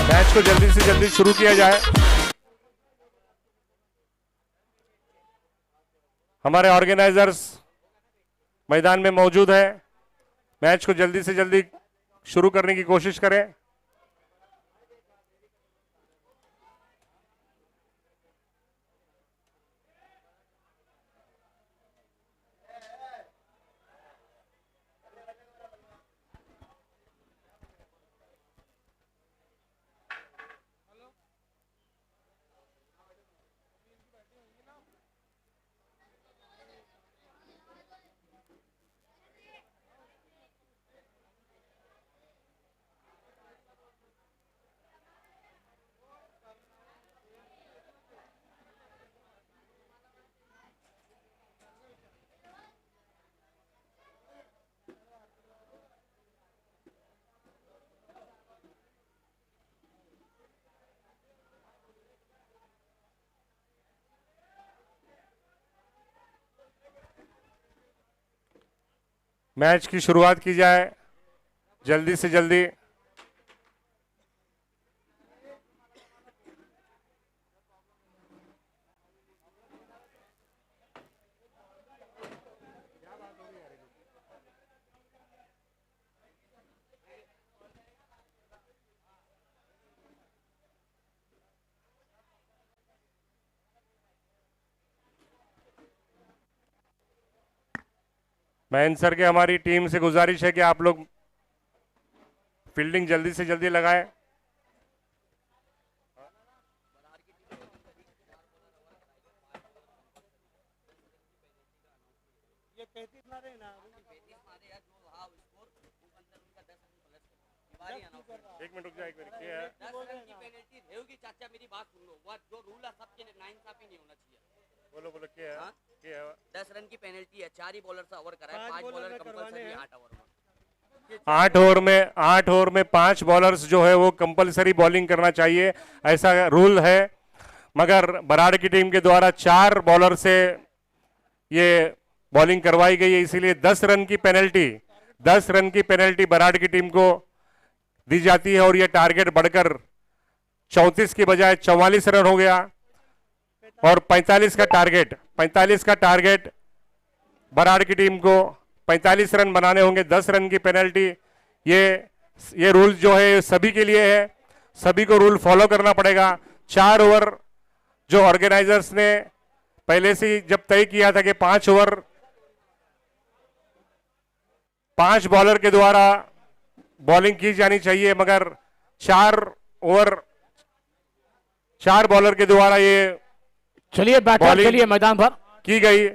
मैच को जल्दी से जल्दी शुरू किया जाए। हमारे ऑर्गेनाइजर्स मैदान में मौजूद है, मैच को जल्दी से जल्दी शुरू करने की कोशिश करें। मैच की शुरुआत की जाए जल्दी से जल्दी। महेंद्र सर के हमारी टीम से गुजारिश है कि आप लोग फील्डिंग जल्दी से जल्दी लगाएं। एक मिनट रुक जाए, एक मिनट क्या है? 10 रन की पेनल्टी रहेगी चाचा, मेरी बात सुन लो। वो जो रूल है सबके नाइंसाफी नहीं होना चाहिए। बोलो बोलो क्या है? क्या है? 10 रन की पेनल्टी है, 4 ही बॉलर से ओवर कराए, 5 बॉलर कंपलसरी 8 ओवर में। 8 ओवर में 5 बॉलर्स जो है वो कंपलसरी बॉलिंग करना चाहिए, ऐसा रूल है। मगर बराड़ की टीम के द्वारा 4 बॉलर से ये बॉलिंग करवाई गई है, इसीलिए 10 रन की पेनल्टी बराड़ की टीम को दी जाती है और ये टारगेट बढ़कर 34 की बजाय 44 रन हो गया और 45 का टारगेट बराड़ की टीम को 45 रन बनाने होंगे। 10 रन की पेनल्टी, ये रूल जो है सभी के लिए है, सभी को रूल फॉलो करना पड़ेगा। 4 ओवर जो ऑर्गेनाइजर्स ने पहले से जब तय किया था कि 5 ओवर 5 बॉलर के द्वारा बॉलिंग की जानी चाहिए, मगर 4 ओवर 4 बॉलर के द्वारा ये चलिए बैटर चलिए मैदान पर की गई।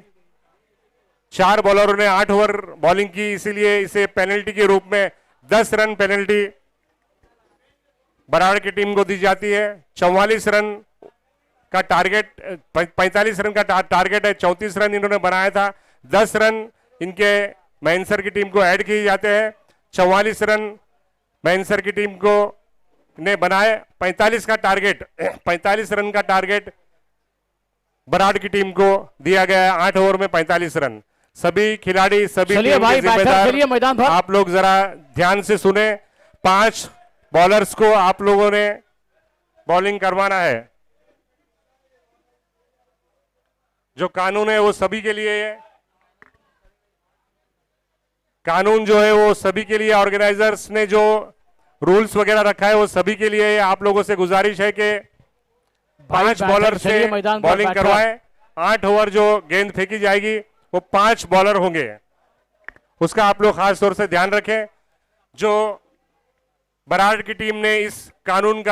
4 बॉलरों ने 8 ओवर बॉलिंग की, इसीलिए इसे पेनल्टी के रूप में 10 रन पेनल्टी बराड़ की टीम को दी जाती है। 44 रन का टारगेट, 45 रन का टारगेट है, 34 रन इन्होंने बनाया था। 10 रन इनके महेंद्र की टीम को ऐड किए जाते हैं। 44 रन महेंद्र की टीम को ने बनाए। 45 रन का टारगेट बराड़ की टीम को दिया गया है। 8 ओवर में 45 रन। सभी खिलाड़ी, सभी चलिए टीम भाई के बैटर जिम्मेदार, चलिए मैदान पर। आप लोग जरा ध्यान से सुने। 5 बॉलर्स को आप लोगों ने बॉलिंग करवाना है। जो कानून है वो सभी के लिए है, कानून जो है वो सभी के लिए, ऑर्गेनाइजर्स ने जो रूल्स वगैरह रखा है वो सभी के लिए है। आप लोगों से गुजारिश है कि 5 बॉलर से बॉलिंग करवाएं। 8 ओवर जो गेंद फेंकी जाएगी वो 5 बॉलर होंगे, उसका आप लोग खास तौर से ध्यान रखें। जो बराड़ की टीम ने इस कानून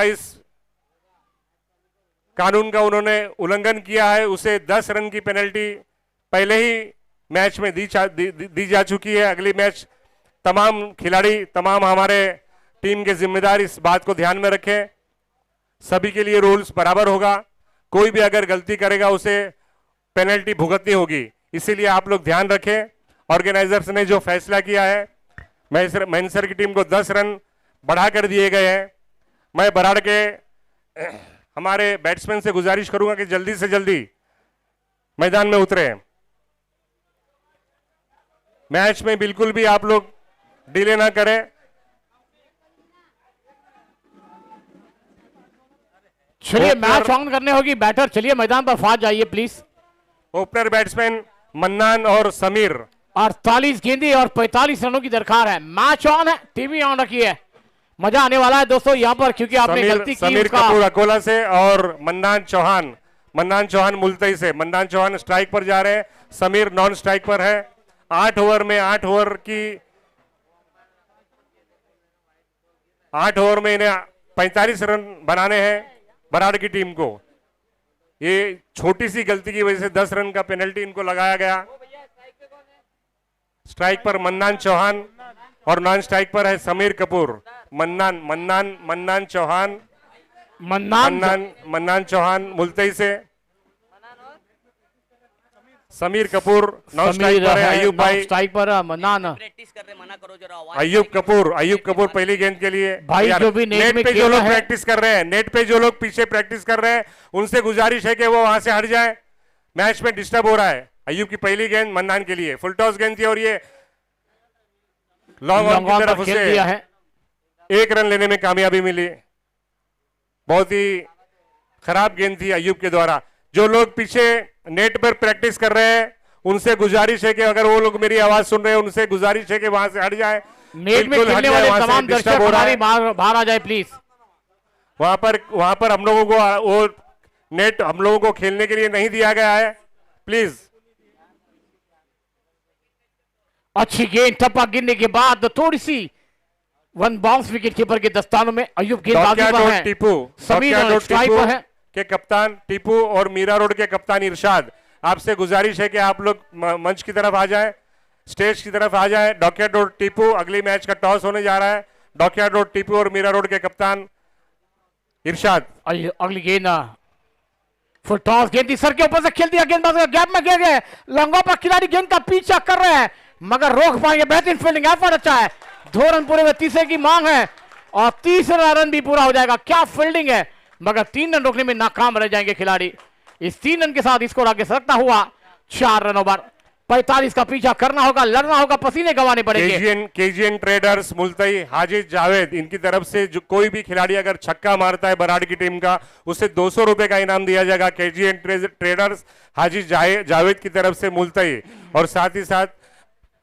का उन्होंने उल्लंघन किया है, उसे 10 रन की पेनल्टी पहले ही मैच में दी जा चुकी है। अगली मैच तमाम खिलाड़ी, तमाम हमारे टीम के जिम्मेदार इस बात को ध्यान में रखें, सभी के लिए रूल्स बराबर होगा। कोई भी अगर गलती करेगा उसे पेनल्टी भुगतनी होगी, इसीलिए आप लोग ध्यान रखें। ऑर्गेनाइजर्स ने जो फैसला किया है, मैनसर की टीम को 10 रन बढ़ा कर दिए गए हैं। मैं बराड़ के हमारे बैट्समैन से गुजारिश करूंगा कि जल्दी से जल्दी मैदान में उतरे। मैच में बिल्कुल भी आप लोग डिले ना करें। चलिए मैच ऑन करने होगी, बैटर चलिए मैदान पर फास्ट जाइए प्लीज। ओपनर बैट्समैन मन्नान और समीर। 48 गेंदें और 45 रनों की दरकार है। मैच ऑन है, टीवी ऑन रखिए, मजा आने वाला है दोस्तों यहाँ पर, क्योंकि आपने गलती की। समीर कपूर अकोला से और मन्नान चौहान मुल्तई से। मन्नान चौहान स्ट्राइक पर जा रहे हैं, समीर नॉन स्ट्राइक पर है। 8 ओवर में 8 ओवर में इन्हें 45 रन बनाने हैं बराड़ की टीम को। ये छोटी सी गलती की वजह से 10 रन का पेनल्टी इनको लगाया गया। स्ट्राइक पर मन्नान चौहान और नॉन स्ट्राइक पर है समीर कपूर। मन्नान चौहान मुल्तई से। समीर कपूर नॉन स्ट्राइक पर है। अयूब भाई स्ट्राइक पर मन्नान। प्रैक्टिस कर रहे, मना करो जरा। अयूब कपूर पहली गेंद के लिए। भाई जो भी नेट में पे जो लोग प्रैक्टिस कर रहे हैं, नेट पे जो लोग पीछे प्रैक्टिस कर रहे हैं, उनसे गुजारिश है कि वो वहां से हट जाए, मैच में डिस्टर्ब हो रहा है। अयूब की पहली गेंद मन्नान के लिए फुल टॉस गेंद थी और ये लॉन्ग ऑन की तरफ उसे 1 रन लेने में कामयाबी मिली। बहुत ही खराब गेंद थी अयूब के द्वारा। जो लोग पीछे नेट पर प्रैक्टिस कर रहे हैं, उनसे गुजारिश है कि अगर वो लोग मेरी आवाज सुन रहे हैं, उनसे गुजारिश है कि वहां से हट जाए। नेट में खेलने वाले तमाम दर्शक हमारी बाहर आ जाए प्लीज। वहां पर हम लोगों को वो नेट हम लोगों को खेलने के लिए नहीं दिया गया है, प्लीज। अच्छी गेंद, टप्पा गिरने के बाद थोड़ी सी वन बाउंस विकेट कीपर के दस्तानों में। अयूब गेंदबाजी पर है, समीर स्ट्राइक पर है। के कप्तान टीपू और मीरा रोड के कप्तान इरशाद, आपसे गुजारिश है कि आप लोग मंच की तरफ आ जाएं, स्टेज की तरफ आ जाएं। डॉकयार्ड रोड टीपू, अगली मैच का टॉस होने जा रहा है। डॉकयार्ड रोड टीपू और मीरा रोड के कप्तान इरशाद। अगली गेंद फुल टॉस, गेंद सर के ऊपर से खेल दिया, गेंदबाज गैप में गिर गए। लंगों पर खिलाड़ी गेंद का पीछा कर रहे हैं मगर रोक पाएंगे। बेहतरीन फील्डिंग, एफर्ट अच्छा है। 2 रन पूरे में, तीसरे की मांग है और तीसरा रन भी पूरा हो जाएगा। क्या फील्डिंग है, मगर 3 रन रोकने में नाकाम रह जाएंगे खिलाड़ी। इस 3 रन के साथ स्कोर आगे सरकता हुआ 4 रन ओवर। 45 का पीछा करना होगा, लड़ना होगा, पसीने गंवाने पड़ेंगे। केजीएन ट्रेडर्स मुल्तई हाजी जावेद, इनकी तरफ से जो कोई भी खिलाड़ी अगर छक्का मारता है बराड़ की टीम का, उसे 200 रुपए का इनाम दिया जाएगा। केजीएन ट्रेडर्स हाजी जावेद की तरफ से मुल्तई, और साथ ही साथ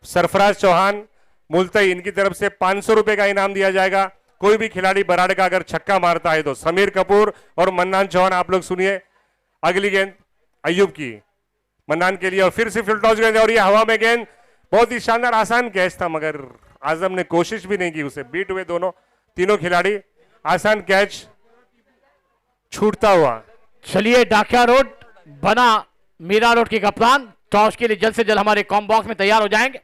सरफराज चौहान मुल्तई, इनकी तरफ से 500 रुपए का इनाम दिया जाएगा। कोई भी खिलाड़ी बराड़ का अगर छक्का मारता है तो। समीर कपूर और मन्नान चौहान, आप लोग सुनिए। अगली गेंद अयूब की मन्नान के लिए, और फिर से फुल टॉस गेंद, और ये हवा में गेंद। बहुत ही शानदार आसान कैच था, मगर आजम ने कोशिश भी नहीं की, उसे बीट हुए तीनों खिलाड़ी। आसान कैच छूटता हुआ। चलिए डाकिया रोड बना मीरा रोड के कप्तान टॉस के लिए जल्द से जल्द हमारे कॉम बॉक्स में तैयार हो जाएंगे,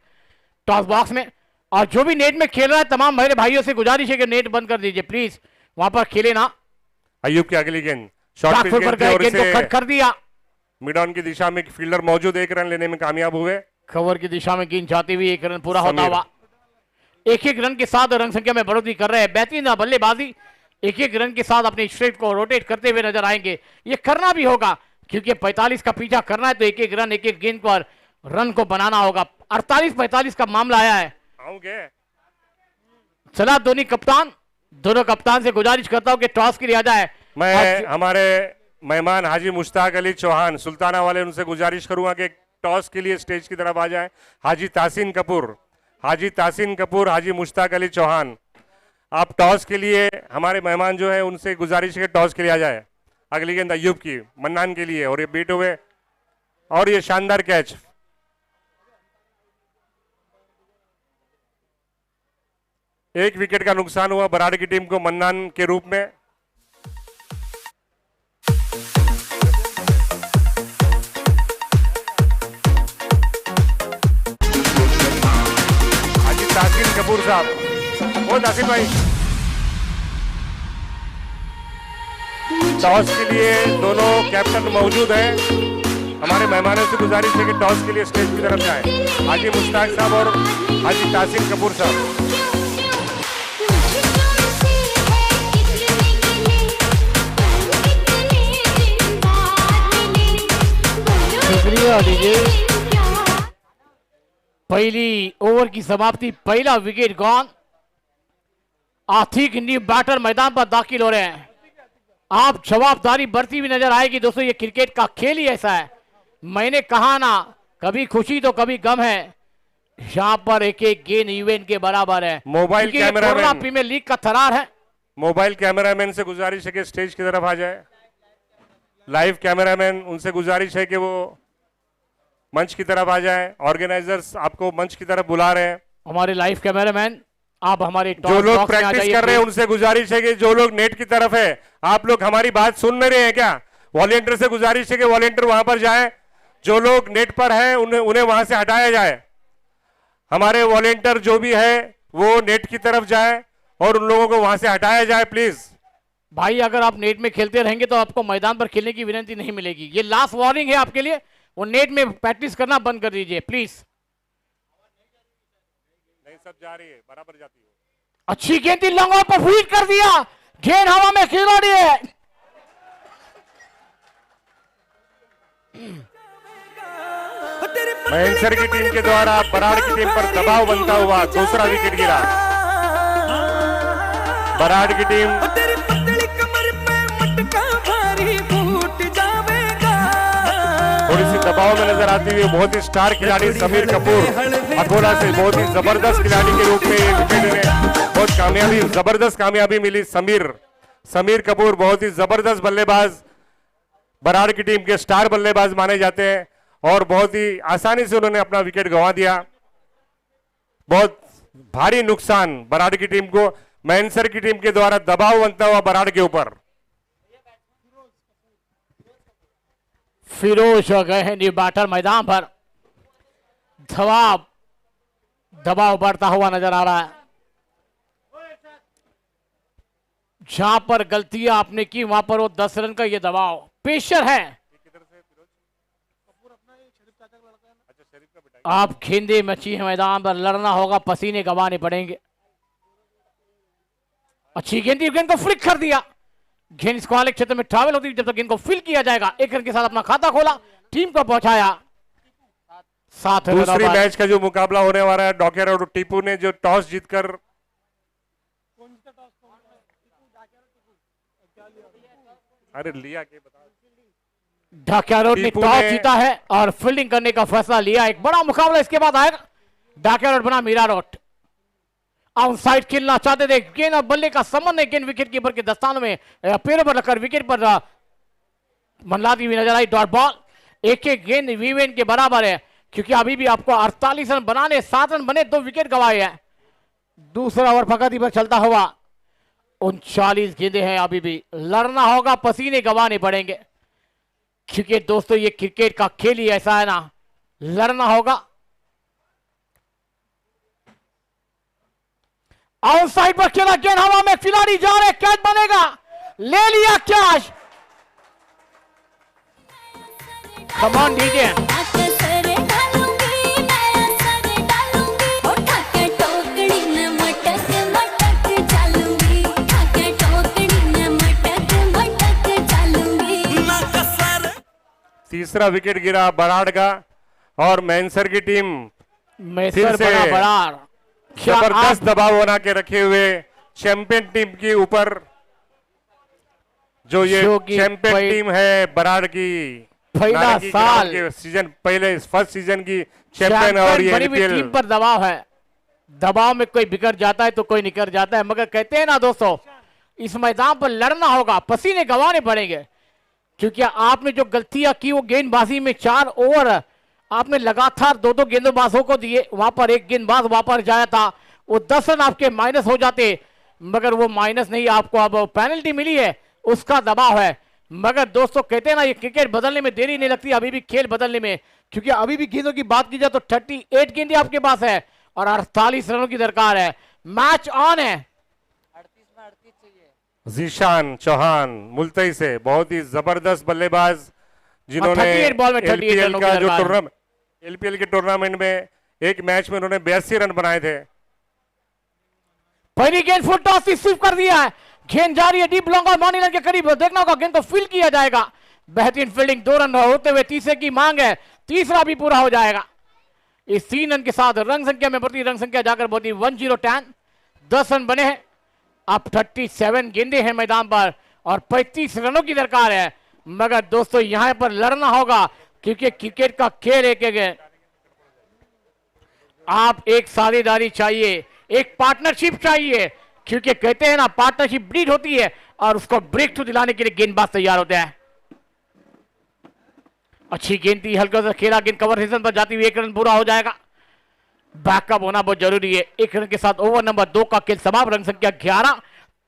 टॉस बॉक्स में। और जो भी नेट में खेल रहा है, तमाम मेरे भाइयों से गुजारिश है कि नेट बंद कर दीजिए प्लीज, वहां पर खेले ना। अयूब की अगली गेंद शॉर्ट पिच गेंद को कट कर दिया। मिड ऑन की दिशा में फील्डर मौजूद, 1 रन लेने में कामयाब हुए। कवर की दिशा में गेंद जाती हुई 1 रन पूरा होता हुआ। 1-1 रन के साथ रन संख्या में बढ़ोतरी कर रहे हैं। बेहतरीन बल्लेबाजी, 1-1 रन के साथ अपने स्ट्रेट को रोटेट करते हुए नजर आएंगे। ये करना भी होगा क्योंकि 45 का पीछा करना है तो 1-1 रन 1-1 गेंद पर रन को बनाना होगा। 48-45 का मामला आया है। चला दोनों कप्तान से गुजारिश करता हूं कि टॉस के लिए आ जाए। मैं हमारे मेहमान हाजी मुश्ताक अली चौहान सुल्ताना वाले, उनसे गुजारिश करूंगा कि टॉस के लिए स्टेज की तरफ आ जाए। हाजी तासीन कपूर, हाजी मुश्ताक अली चौहान, आप टॉस के लिए, हमारे मेहमान जो है उनसे गुजारिश है कि टॉस के लिए आ जाए। अगली गेंद अयूब की मन्नान के लिए, और ये बीट हुए, और ये शानदार कैच। एक विकेट का नुकसान हुआ बराड़ की टीम को मन्नान के रूप में। हाजी तासीन कपूर साहब, ओ तासीन भाई, टॉस के लिए दोनों कैप्टन मौजूद हैं। हमारे मेहमानों से गुजारिश है कि टॉस के लिए स्टेज की तरफ जाएं। हाजी मुश्ताक साहब और हाजी तासीन कपूर साहब। शुक्रिया दीजिए। पहली ओवर की समाप्ति, पहला विकेट गॉन। आथिक न्यू बैटर मैदान पर दाखिल हो रहे हैं। आप जवाबदारी बढ़ती हुई नजर आएगी दोस्तों। ये क्रिकेट का खेल ही ऐसा है। मैंने कहा ना, कभी खुशी तो कभी गम है। यहाँ पर एक एक गेंद इवेंट के बराबर है। मोबाइल कैमरामैन, प्रीमियर लीग का थरार है। मोबाइल कैमरामैन से गुजारिश है कि स्टेज की तरफ आ जाए। लाइव कैमरामैन, उनसे गुजारिश है कि वो मंच की तरफ आ जाए। ऑर्गेनाइजर्स आपको मंच की तरफ बुला रहे हैं। हमारे लाइव कैमरामैन, आप हमारे जो लोग प्रैक्टिस कर रहे हैं उनसे गुजारिश है कि जो लोग नेट की तरफ है, आप लोग हमारी बात सुन नहीं रहे हैं क्या? वॉलेंटियर से गुजारिश है कि वॉलेंटियर वहां पर जाए। जो लोग नेट पर हैं उन्हें वहां से हटाया जाए। हमारे वॉलेंटियर जो भी है वो नेट की तरफ जाए और उन लोगों को वहां से हटाया जाए प्लीज। भाई अगर आप नेट में खेलते रहेंगे तो आपको मैदान पर खेलने की विनती नहीं मिलेगी। ये लास्ट वार्निंग है आपके लिए। वो नेट में प्रैक्टिस करना बंद कर दीजिए प्लीज। नहीं, सब जा रही है, बराबर जाती है। अच्छी गेंद लंगों पर फीड कर दिया। गेंद हवा में खिलाड़ी है। महेंद्र की टीम के द्वारा बराड़ की टीम पर दबाव बनता हुआ दूसरा विकेट गिरा। बराड़ की टीम थोड़ी सी दबाव में नजर आती हुई बहुत ही स्टार खिलाड़ी समीर कपूर अकोला से बहुत ही जबरदस्त खिलाड़ी के रूप में ये विकेट ने बहुत कामयाबी, जबरदस्त कामयाबी मिली। समीर कपूर बहुत ही जबरदस्त बल्लेबाज, बराड़ की टीम के स्टार बल्लेबाज माने जाते हैं और बहुत ही आसानी से उन्होंने अपना विकेट गंवा दिया। बहुत भारी नुकसान बराड़ की टीम को। मैनसर की टीम के द्वारा दबाव बनता हुआ बराड़ के ऊपर। फिरोज हो गए हैं न्यू बैटर मैदान पर। दबाव बढ़ता हुआ नजर आ रहा है। जहां पर गलतियां आपने की वहां पर वो 10 रन का ये दबाव प्रेशर है। आप गेंदे मची है मैदान पर, लड़ना होगा, पसीने गंवाने पड़ेंगे। अच्छी गेंद को फ्लिक कर दिया। गेंद इसको वाले क्षेत्र में ट्रैवल होती जब तक गेंद को फिल किया जाएगा। एक रन के साथ अपना खाता खोला, टीम को पहुंचाया 7 रन। दूसरी मैच का जो मुकाबला होने वाला है, डॉकेर और टीपू ने जो टॉस जीतकर लिया के बता। डाकियारोड ने टॉस जीता है और फील्डिंग करने का फैसला लिया। एक बड़ा मुकाबला इसके बाद आएगा। डाकियारोड बना मीरा रोड। आउटसाइड खेलना चाहते थे, गेंद और बल्ले का संबंध है। गेंद विकेट कीपर के दस्तानों में पैरों पर रखकर विकेट पर मंडलाती हुई नजर आई। डॉट बॉल, एक एक गेंद वीवेन के बराबर है क्योंकि अभी भी आपको 48 रन बनाने, 7 रन बने, 2 विकेट गंवाए हैं। दूसरा ओवर प्रगति पर चलता हुआ 39 गेंदें हैं। अभी भी लड़ना होगा, पसीने गंवाने पड़ेंगे क्योंकि दोस्तों ये क्रिकेट का खेल ही ऐसा है ना, लड़ना होगा। आउटसाइड पर खेला, गेंद हवा में, खिलाड़ी जा रहे, कैच बनेगा, ले लिया कैच। कमान डीजे तीसरा विकेट गिरा बराड़ का और मैनसर की टीम फिर से बराड़ जबरदस्त दबाव बना के रखे हुए चैंपियन टीम के ऊपर। जो ये चैंपियन टीम है बराड़ की, पहला साल के सीजन, पहले फर्स्ट सीजन की चैंपियन और ये टीम पर दबाव है। दबाव में कोई बिगड़ जाता है तो कोई निकल जाता है, मगर कहते हैं ना दोस्तों, इस मैदान पर लड़ना होगा, पसीने गंवाने पड़ेंगे क्योंकि आपने जो गलतियां की वो गेंदबाजी में 4 ओवर आपने लगातार 2-2 गेंदबाजों को दिए। वहां पर एक गेंदबाज वापस जाया था, वो 10 रन आपके माइनस हो जाते, मगर वो माइनस नहीं, आपको अब पेनल्टी मिली है, उसका दबाव है। मगर दोस्तों कहते हैं ना, ये क्रिकेट बदलने में देरी नहीं लगती, अभी भी खेल बदलने में, क्योंकि अभी भी गेंदों की बात की जाए तो 38 गेंदें आपके पास है और 48 रनों की दरकार है। मैच ऑन है। जीशान चौहान मुल्तई से बहुत ही जबरदस्त बल्लेबाज, जिन्होंने 38 बॉल में 38 एलपीएल रनों का की जो दरकार। टूर्नामेंट एलपीएल के टूर्नामेंट में एक मैच में उन्होंने 82 रन बनाए थे। पहली गेंद फुल टॉस रिसीव कर दिया है, गेंद जा रही है डीप लॉन्ग और मॉर्निंग लाइन के करीब, देखना होगा गेंद को फील्ड किया जाएगा। बेहतरीन फील्डिंग, 2 रन होते हुए तीसरे की मांग है, तीसरा भी पूरा हो जाएगा। इस 3 रन के साथ रन संख्या में बढ़ती, रन संख्या जाकर बढ़ती 10-10, 10 रन बने हैं। अब 37 गेंदे हैं मैदान पर और 35 रनों की दरकार है। मगर दोस्तों यहां पर लड़ना होगा, क्योंकि क्रिकेट का खेल एक आप एक साझेदारी चाहिए, एक पार्टनरशिप चाहिए, क्योंकि कहते हैं ना पार्टनरशिप ब्रीड होती है और उसको ब्रेक थ्रू दिलाने के लिए गेंदबाज तैयार होते हैं। अच्छी गेंद थी, हल्का सा खेला, गेंद कवर सेशन पर जाती हुई 1 रन पूरा हो जाएगा। बैकअप होना बहुत जरूरी है। 1 रन के साथ ओवर नंबर 2 का खेल समाप्त, रन संख्या 11,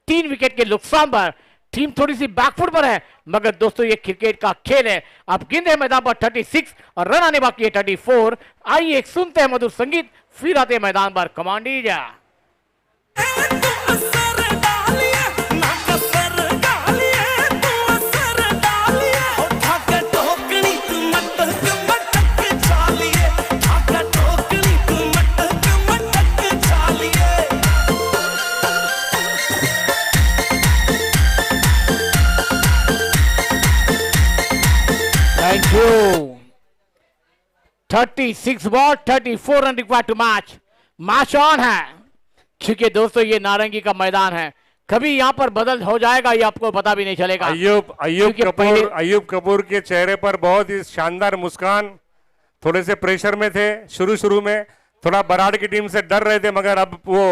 3 विकेट के नुकसान पर टीम थोड़ी सी बैकफुट पर है, मगर दोस्तों ये क्रिकेट का खेल है। अब गेंद है मैदान पर 36 और रन आने बाकी है 34। आइए एक सुनते हैं मधुर संगीत, फिर आते हैं मैदान पर कमांडीजा। Thank you. 36 ball 34 run required to match. Match on है, क्योंकि दोस्तों ये नारंगी का मैदान है, कभी यहां पर बदल हो जाएगा ये आपको पता भी नहीं चलेगा। अय्यूब कपूर के चेहरे पर बहुत ही शानदार मुस्कान, थोड़े से प्रेशर में थे शुरू में, थोड़ा बराड़ की टीम से डर रहे थे, मगर अब वो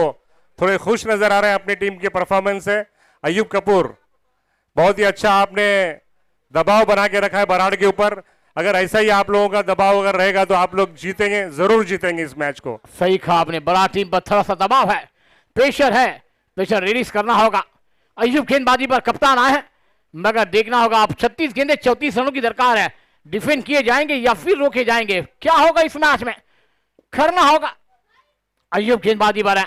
थोड़े खुश नजर आ रहे हैं अपनी टीम के परफॉर्मेंस से। अय्यूब कपूर, बहुत ही अच्छा आपने दबाव बना के रखा है बराड़ के ऊपर। अगर ऐसा ही आप लोगों का दबाव अगर रहेगा तो आप लोग जीतेंगे, जरूर जीतेंगे इस मैच को। सही कहा आपने, बड़ा टीम पर थोड़ा सा दबाव है, प्रेशर है, प्रेशर रिलीज करना होगा। अय्यूब गेंदबाजी पर कप्तान आए हैं, मगर देखना होगा अब 36 गेंदे 34 रनों की दरकार है। डिफेंड किए जाएंगे या फिर रोके जाएंगे, क्या होगा इस मैच में, करना होगा। अय्यूब गेंदबाजी पर है,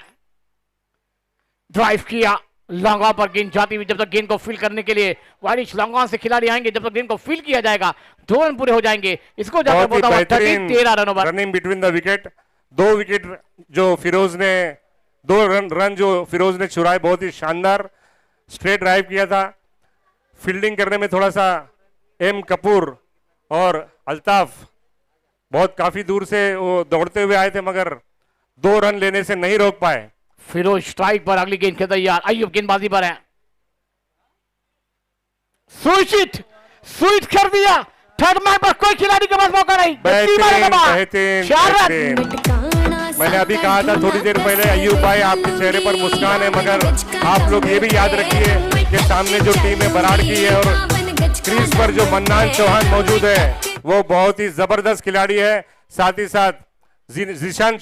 ड्राइव किया, लॉन्ग ऑन पर गेंद जाती हुई, जब तक गेंद को फील करने के लिए वाइडिश लॉन्ग ऑन से खिलाड़ी आएंगे, जब तक गेंद को फील किया जाएगा 2 रन पूरे हो जाएंगे। इसको जाकर बोलता हुआ 13 रनों पर running between the wicket, 2 wicket जो फिरोज ने 2 रन जो फिरोज ने चुराए, बहुत ही शानदार स्ट्रेट ड्राइव किया था। फील्डिंग करने में थोड़ा सा एम कपूर और अल्ताफ बहुत काफी दूर से वो दौड़ते हुए आए थे, मगर 2 रन लेने से नहीं रोक पाए। फिरोज स्ट्राइक पर, अगली गेंद के तैयार। अय्यूब गेंदबाजी पर है, स्विच कर दिया, थर्ड मैच पर कोई खिलाड़ी के पास मौका नहीं। मैंने अभी कहा था थोड़ी देर पहले, अय्यूब भाई आपके चेहरे पर मुस्कान है, मगर आप लोग ये भी याद रखिए कि सामने जो टीम है बराड़ की है और क्रीज पर जो मन्नान चौहान मौजूद है वो बहुत ही जबरदस्त खिलाड़ी है। साथ ही साथ जीशान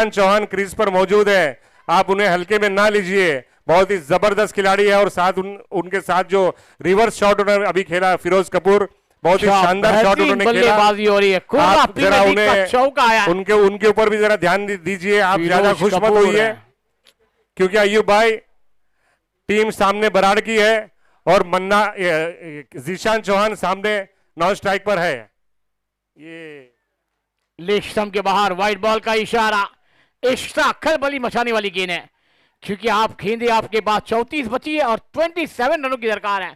चौहान क्रीज पर मौजूद है, आप उन्हें हल्के में ना लीजिए, बहुत ही जबरदस्त खिलाड़ी है। और साथ उनके साथ जो रिवर्स शॉट उन्होंने अभी खेला फिरोज कपूर, बहुत ही शानदार शॉट उन्होंने खेला। बल्लेबाजी हो रही है, आप जरा उन्हें उनके ऊपर भी जरा ध्यान दीजिए, आप ज्यादा खुश मत होइए, क्योंकि अय्यूब भाई टीम सामने बराड़ की है और जीशान चौहान सामने नॉन स्ट्राइक पर है। ये लेग स्टंप के बाहर वाइड बॉल का इशारा, एक्स्ट्रा खलबली मचाने वाली गेंद है, क्योंकि आप गेंदे आपके पास 34 बची है और 27 रनों की दरकार है।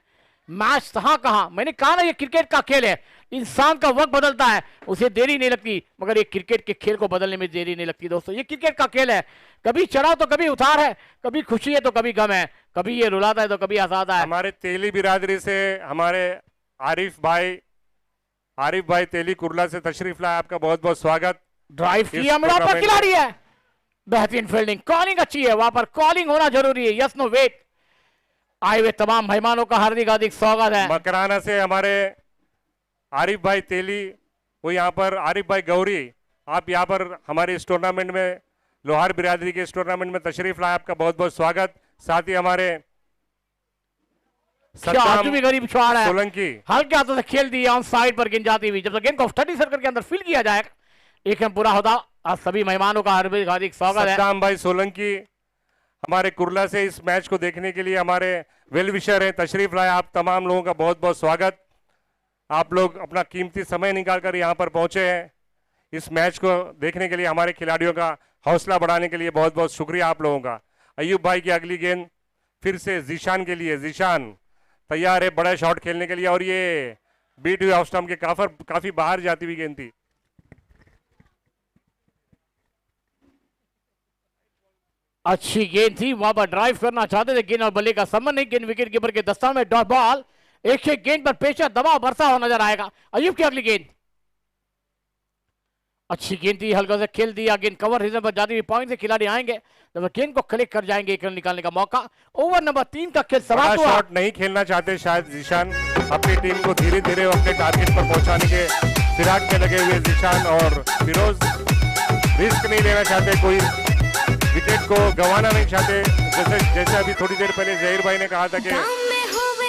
मैच कहां, मैंने कहा ना ये क्रिकेट का खेल है, इंसान का वक्त बदलता है, उसे देरी नहीं लगती, मगर ये क्रिकेट के खेल को बदलने में देरी नहीं लगती। दोस्तों ये क्रिकेट का खेल है, कभी चढ़ाव तो कभी उतार है, कभी खुशी है तो कभी गम है, कभी ये रुलाता है तो कभी हंसाता है। हमारे तेली बिरादरी से हमारे आरिफ भाई तेली कुर्ला से तशरीफ लाए, आपका बहुत बहुत स्वागत। ड्राइव किया, मेरा पर खिलाड़ी है, बेहतरीन फील्डिंग, कॉलिंग अच्छी है, वहां पर कॉलिंग होना जरूरी है। Yes no wait. आए हुए तमाम मेहमानों का हार्दिक स्वागत है। मकराना से हमारे आरिफ भाई तेली, वो यहाँ पर आरिफ भाई गौरी, आप यहाँ पर हमारे इस टूर्नामेंट में लोहार बिरादरी के इस टूर्नामेंट में तशरीफ लाए, आपका बहुत बहुत स्वागत। साथ ही हमारे क्या भी गरीब छुआड़ है, सोलंकी हल्के हाथों से खेल दिया ऑन साइड पर गेंद जाती हुई। जब तक गेंद को स्टडी सर्कल के अंदर फील किया जाएगा एक हम पूरा होता। आज सभी मेहमानों का हार्दिक स्वागत है। सद्दाम भाई सोलंकी हमारे कुर्ला से इस मैच को देखने के लिए हमारे वेल विशर हैं, तशरीफ लाए। आप तमाम लोगों का बहुत बहुत स्वागत। आप लोग अपना कीमती समय निकालकर यहाँ पर पहुंचे हैं इस मैच को देखने के लिए। हमारे खिलाड़ियों का हौसला बढ़ाने के लिए बहुत बहुत शुक्रिया आप लोगों का। अयूब भाई की अगली गेंद फिर से जीशान के लिए। जीशान तैयार है बड़ा शॉट खेलने के लिए और ये बीट हुई ऑफ स्टंप के काफी बाहर जाती हुई गेंद थी। अच्छी गेंद थी, वहां पर ड्राइव करना चाहते थे, गेंद और बल्ले का संबंध नहीं। गेंद विकेट कीपर के दस्तान में डॉट बॉल। एक से गेंद पर पेशा दबाव बरसा हुआ नजर आएगा। अयूब की अगली गेंद अच्छी गेंद थी, हल्का से खेल दिया, गेंद कवर रीजन पर जाती हुई पॉइंट से खिलाड़ी आएंगे जब गेंद को कलेक्ट कर जाएंगे, एक रन निकालने का मौका। ओवर नंबर 3 का खेल समाप्त हुआ। शॉट नहीं खेलना चाहते शायद जीशान, अपनी टीम को धीरे धीरे अपने टारगेट पर पहुंचाने के फिराक में लगे हुए जीशान और फिरोज रिस्क नहीं लेना चाहते, कोई विकेट को गंवाना नहीं चाहते। जैसे अभी थोड़ी देर पहले जहीर भाई ने कहा था कि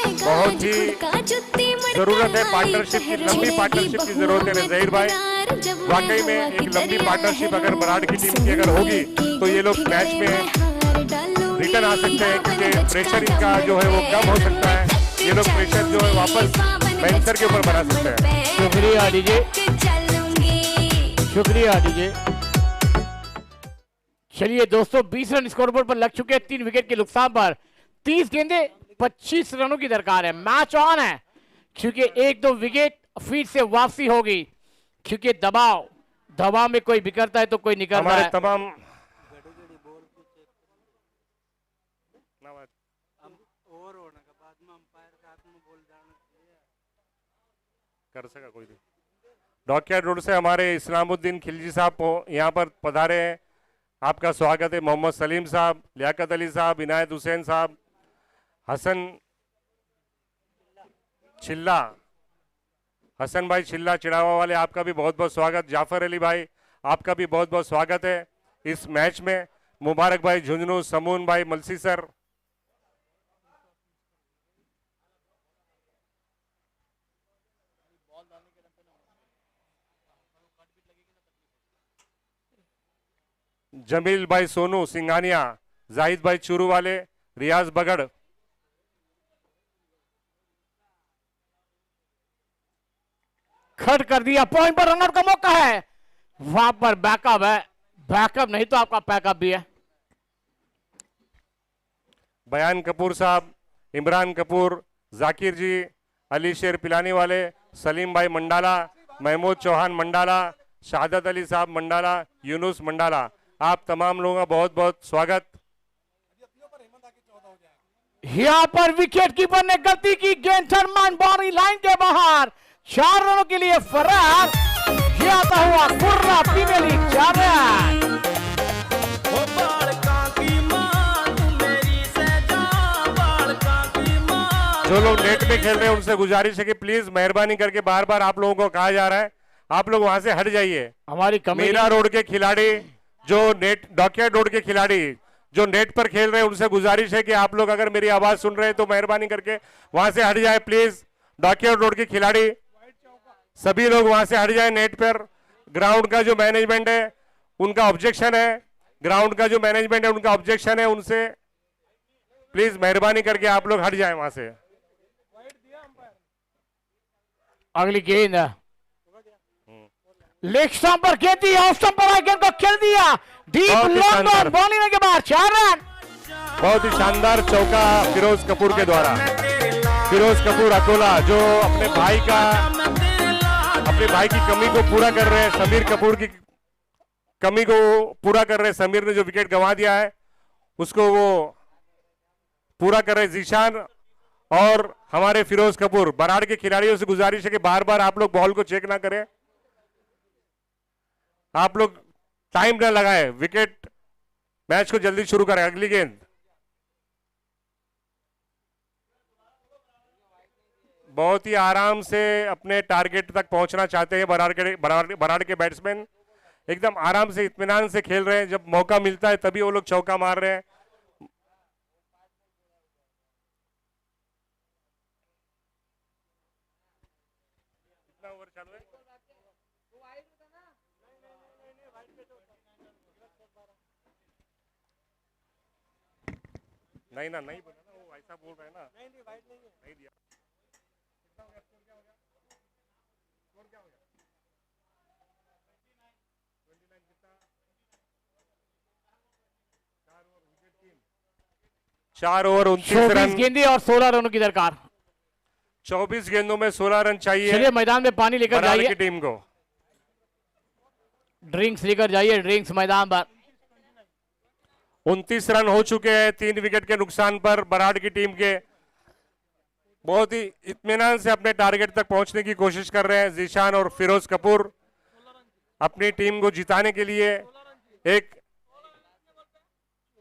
बहुत ही जरूरत है पार्टनरशिप की, लंबी पार्टनरशिप की जरूरत है जहीर भाई। वाकई में एक लंबी पार्टनरशिप अगर बराड़ की टीम की अगर होगी तो ये लोग मैच में रिटर्न आ सकते हैं, क्योंकि प्रेशर इनका जो है वो कम हो सकता है। ये लोग प्रेशर जो है वापस मैंसर के ऊपर बना सकते हैं। शुक्रिया डीजे, शुक्रिया डीजे। चलिए दोस्तों, 20 रन स्कोरबोर्ड पर लग चुके हैं 3 विकेट के नुकसान पर। 30 गेंदे 25 रनों की दरकार है। मैच ऑन है क्योंकि 1-2 विकेट फील्ड से वापसी होगी, क्योंकि दबाव में कोई बिगड़ता है तो कोई निकलता है। तमाम कर सका कोई नहीं। डॉकयार्ड रोड से हमारे इस्लामुद्दीन खिलजी साहब यहाँ पर पधारे हैं, आपका स्वागत है। मोहम्मद सलीम साहब, लियाकत अली साहब, इनायत हुसैन साहब, हसन चिल्ला, हसन भाई चिल्ला चिड़ावा वाले, आपका भी बहुत बहुत स्वागत। जाफर अली भाई, आपका भी बहुत बहुत स्वागत है इस मैच में। मुबारक भाई झुंझुनू, समून भाई मलसी सर, जमील भाई सोनू सिंघानिया, जाहिद भाई चूरू वाले, रियाज बगड़, खट कर दिया, पॉइंट पर रनआउट का मौका है। वहां पर बैकअप है, बैकअप नहीं तो आपका पैकअप भी है। बयान कपूर साहब, इमरान कपूर, जाकिर जी, अली शेर पिलानी वाले, सलीम भाई मंडाला, महमूद चौहान मंडाला, शहादत अली साहब मंडाला, यूनुस मंडाला, आप तमाम लोगों का बहुत बहुत स्वागत। यहां पर विकेट कीपर ने गलती की, गेंद थर्मन बाउंड्री लाइन के बाहर, 4 रनों के लिए फरार। ये आता हुआ कुर्रा फीमेल लीग 4 रन। जो लोग नेट पे खेल रहे हैं उनसे गुजारिश है कि प्लीज मेहरबानी करके बार बार आप लोगों को कहा जा रहा है आप लोग वहां से हट जाइए। हमारी मीरा रोड के खिलाड़ी जो नेट, डॉकयार्ड रोड के खिलाड़ी जो नेट पर खेल रहे हैं उनसे गुजारिश है कि आप लोग अगर मेरी आवाज सुन रहे हैं तो मेहरबानी करके वहां से हट जाए प्लीज। डॉकयार्ड रोड के खिलाड़ी सभी लोग वहां से हट जाए नेट पर। ग्राउंड का जो मैनेजमेंट है उनका ऑब्जेक्शन है, ग्राउंड का जो मैनेजमेंट है उनका ऑब्जेक्शन है, उनसे प्लीज मेहरबानी करके आप लोग हट जाए वहां से। अगली गेंद लेग स्टंप पर गेंद दी, ऑफ स्टंप पर गेंद को खेल दिया, डीप लॉन्ग ऑन बॉलिंग के बाद 4 रन। बहुत ही शानदार चौका फिरोज कपूर के द्वारा। फिरोज कपूर अकोला जो अपने भाई की कमी को पूरा कर रहे हैं, समीर कपूर की कमी को पूरा कर रहे हैं। समीर ने जो विकेट गंवा दिया है उसको वो पूरा कर रहे जीशान और हमारे फिरोज कपूर। बराड़ के खिलाड़ियों से गुजारिश है कि बार बार आप लोग बॉल को चेक ना करें, आप लोग टाइम ना लगाए, विकेट मैच को जल्दी शुरू करें। अगली गेंद बहुत ही आराम से अपने टारगेट तक पहुंचना चाहते हैं बराड़ के बैट्समैन। एकदम आराम से इत्मीनान से खेल रहे हैं। जब मौका मिलता है तभी वो लोग चौका मार रहे हैं। कितना ओवर चालू है? नहीं ना, नहीं बोला ना, वो ऐसा बोल रहे हैं ना। नहीं दिया। कितना हो गया? स्कोर क्या हो गया? स्कोर क्या हो गया? 29 कितना? 4 ओवर 29 24 रन। गेंदें और 16 रनों की दरकार। 24 गेंदों में 16 रन चाहिए चलिए मैदान में पानी लेकर बराड़ की जाइए, टीम को। ड्रिंक्स लेकर जाइए, ड्रिंक्स मैदान पर। 29 रन हो चुके हैं 3 विकेट के नुकसान पर बराड़ की टीम के। बहुत ही इत्मीनान से अपने टारगेट तक पहुंचने की कोशिश कर रहे हैं जीशान और फिरोज कपूर। अपनी टीम को जिताने के लिए एक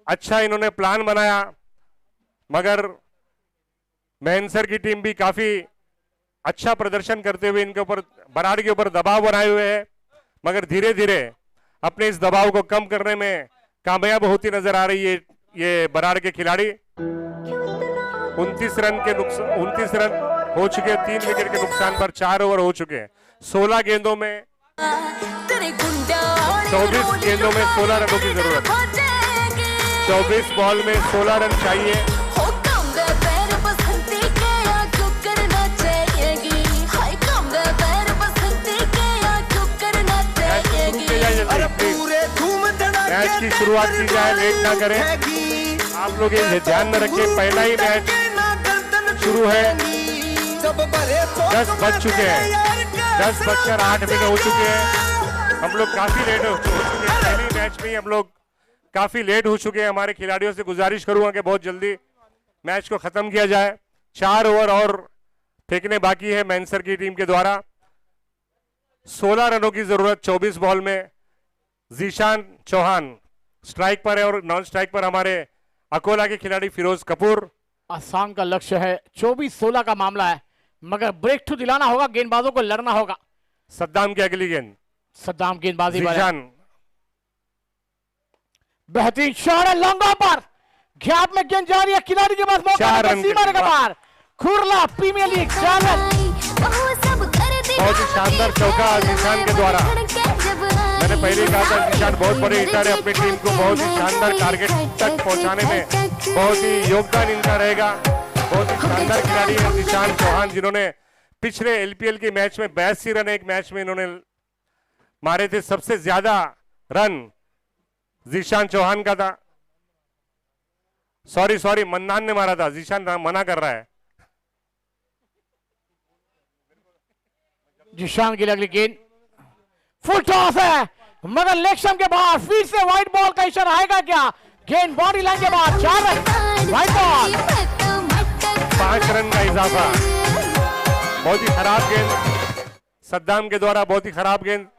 अच्छा इन्होंने प्लान बनाया, मगर मैनसर की टीम भी काफी अच्छा प्रदर्शन करते हुए इनके ऊपर, बराड़ के ऊपर दबाव बनाए हुए है, मगर धीरे धीरे अपने इस दबाव को कम करने में कामयाब होती नजर आ रही है ये बराड़ के खिलाड़ी। 29 रन हो चुके हैं 3 विकेट के नुकसान पर। 4 ओवर हो चुके हैं। 16 गेंदों में 24 गेंदों में 16 रनों की जरूरत। 24 बॉल में 16 रन चाहिए। मैच की शुरुआत की जाए, लेट ना करें। आप लोग ये ध्यान में रखें, पहला ही मैच शुरू है। 10 बज चुके हैं, 10:08 हो चुके हैं। हम लोग काफी लेट हो चुके हैं। पहले मैच में ही हम लोग काफी लेट हो चुके हैं। हमारे खिलाड़ियों से गुजारिश करूंगा कि बहुत जल्दी मैच को खत्म किया जाए। 4 ओवर और फेंकने बाकी है मैनसर की टीम के द्वारा। 16 रनों की जरूरत 24 बॉल में। जीशान चौहान स्ट्राइक पर है और नॉन स्ट्राइक पर हमारे अकोला के खिलाड़ी फिरोज कपूर। आसान का लक्ष्य है, 24-16 का मामला है, मगर ब्रेक थ्रू दिलाना होगा, गेंदबाजों को लड़ना होगा। सद्दाम की अगली गेंद। सद्दाम गेंदबाजी पर है। जीशान बेहतरीन शॉट है, लॉन्ग पर गैप में गेंद जा रही है, खिलाड़ी के पास मौका 4 रन सीमा के के पार। खुरला प्रीमियर लीग 4 रन। बहुत ही शानदार चौका जीशान के द्वारा। मैंने पहले ही कहा था जीशान बहुत बड़े हिटर है, अपनी टीम को बहुत ही शानदार टारगेट तक पहुंचाने में बहुत ही योगदान इनका रहेगा। बहुत ही शानदार खिलाड़ी है जीशान चौहान, जिन्होंने पिछले एलपीएल के मैच में 82 रन एक मैच में इन्होंने मारे थे। सबसे ज्यादा रन जीशान चौहान का था। सॉरी मन्नान ने मारा था, जीशान मना कर रहा है। जीशान की अगली गेंद फुल टॉस है, मगर लेक्शम के बाहर फिर से व्हाइट बॉल का इशारा आएगा क्या? गेंद बॉडी लाइन के बाद 4 रन, व्हाइट बॉल। 5 रन का इजाफा। बहुत ही खराब गेंद सद्दाम के द्वारा, बहुत ही खराब गेंद।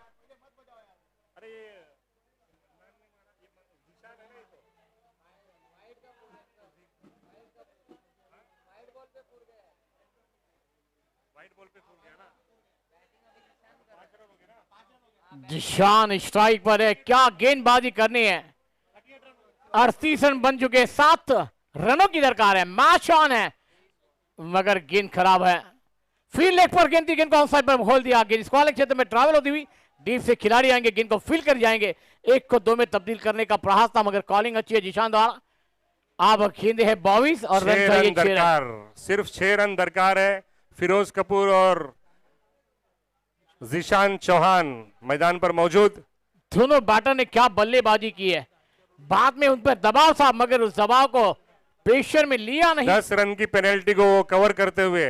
जीशान स्ट्राइक पर है, क्या गेंदबाजी करनी है। 38 रन बन चुके, 7 रनों की दरकार है, मैच ऑन है, मगर गेंद खराब है। फील्ड लेग पर गेंद थी, गेंद को ऑफसाइड पर खोल दिया। गेंद स्क्वायर क्षेत्र में ट्रैवल होती हुई डीप से खिलाड़ी आएंगे, गेंद को फील कर जाएंगे। 1 को 2 में तब्दील करने का प्रयास था, मगर कॉलिंग अच्छी है जीशान द्वारा। आप गेंद है 22 और रन चाहिए 6 रन। सिर्फ 6 रन दरकार है। फिरोज कपूर और जीशान चौहान मैदान पर मौजूद। दोनों बैटर ने क्या बल्लेबाजी की है। बाद में उन पर दबाव था, मगर उस दबाव को प्रेशर में लिया नहीं। 10 रन की पेनल्टी को वो कवर करते हुए,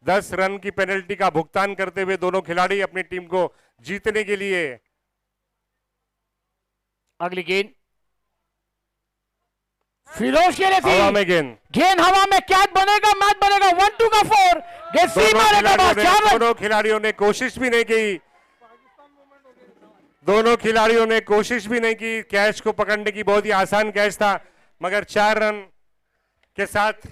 10 रन की पेनल्टी का भुगतान करते हुए दोनों खिलाड़ी अपनी टीम को जीतने के लिए। अगली गेंद फिरोज के लिए थी। हवा में गेंद, गेंद हवा में, कैच बनेगा, मैच बनेगा। 1-2 का 4। गेंद सीमा रेखा पर 4 रन। दोनों खिलाड़ियों ने कोशिश भी नहीं की। दोनों खिलाड़ियों ने कोशिश भी नहीं की कैच को पकड़ने की। बहुत ही आसान कैच था, मगर 4 रन के साथ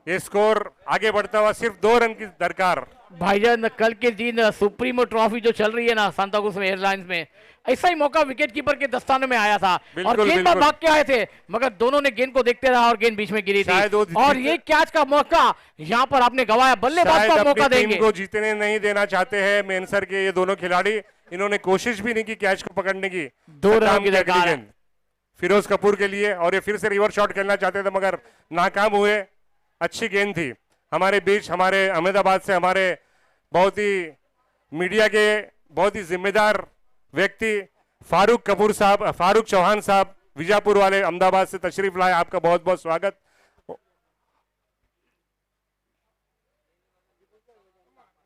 ये स्कोर आगे बढ़ता हुआ। सिर्फ 2 रन की दरकार। भाईजान कल के दिन सुप्रीमो ट्रॉफी जो चल रही है ना सांता क्रूज में एयरलाइंस में, ऐसा ही मौका विकेट कीपर के दस्ताने में आया था और बिल्कुल, गेंद पर बिल्कुल। भाग के आए थे, मगर दोनों ने गेंद को देखते रहा और गेंद बीच में गिरी थी। शायद वो और जीते- ये कैच का मौका यहाँ पर आपने गवाया, बल्लेबाज शायद को आप अपनी मौका टीम देंगे। को जीतने नहीं देना चाहते हैं मेनसर के ये दोनों खिलाड़ी। इन्होंने कोशिश भी नहीं की कैच को पकड़ने की। 2 रनों नाकाम की किया दरकार है। गेंद फिरोज कपूर के लिए, और ये फिर से रिवर्स शॉट खेलना चाहते थे मगर नाकाम हुए। अच्छी गेंद थी। हमारे बीच, हमारे अहमदाबाद से हमारे बहुत ही मीडिया के बहुत ही जिम्मेदार व्यक्ति फारूक कपूर साहब, फारूक चौहान साहब, विजापुर वाले अहमदाबाद से तशरीफ लाए। आपका बहुत बहुत स्वागत।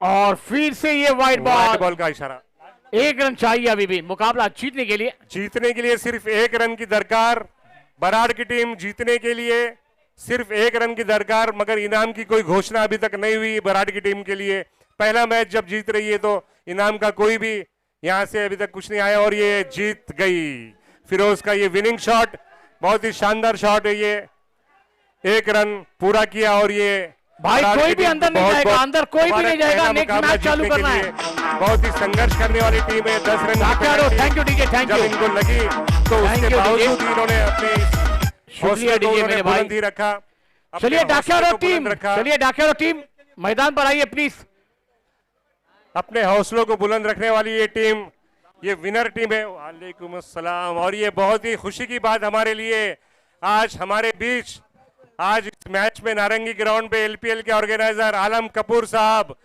और फिर से ये वाइड वाइड बॉल, बॉल का इशारा। 1 रन चाहिए अभी भी मुकाबला जीतने के लिए। जीतने के लिए सिर्फ 1 रन की दरकार। बराड़ की टीम जीतने के लिए सिर्फ 1 रन की दरकार, मगर इनाम की कोई घोषणा अभी तक नहीं हुई बराड़ की टीम के लिए। पहला मैच जब जीत रही है तो इनाम का कोई भी यहां से अभी तक कुछ नहीं आया, और ये जीत गई। फिरोज का ये विनिंग शॉट, बहुत ही शानदार शॉट है ये। 1 रन पूरा किया, और ये भाई बराड़ कोई की भी टीम अंदर को नहीं बहुत- जाएगा, बहुत- अंदर कोई भी हमारा नहीं जाएगा, पहला नेक्स्ट मुकाबला मैच चालू जीतने के करना लिए बहुत ही संघर्ष करने वाली टीम है। 10 रन की doctor penalty thank you DJ, thank जब यू। इनको लगी तो Thank उसके you, बावजूद DJ। इन्होंने अपने शुक्रिया हौसले को DJ उन्होंने मेरे भाई। बुलंद ही रखा। अपने चलिए हौसले डॉक्टर और को बुलंद टीम, रखा। चलिए डॉक्टर और टीम मैदान पर आइए प्लीज। अपने हौसलों को बुलंद रखने वाली ये टीम, ये विनर टीम है। वालेकुम अस्सलाम। और ये बहुत ही खुशी की बात हमारे लिए, आज हमारे बीच, आज इस मैच में नारंगी ग्राउंड पे एलपीएल के ऑर्गेनाइजर आलम कपूर साहब,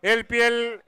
एलपीएल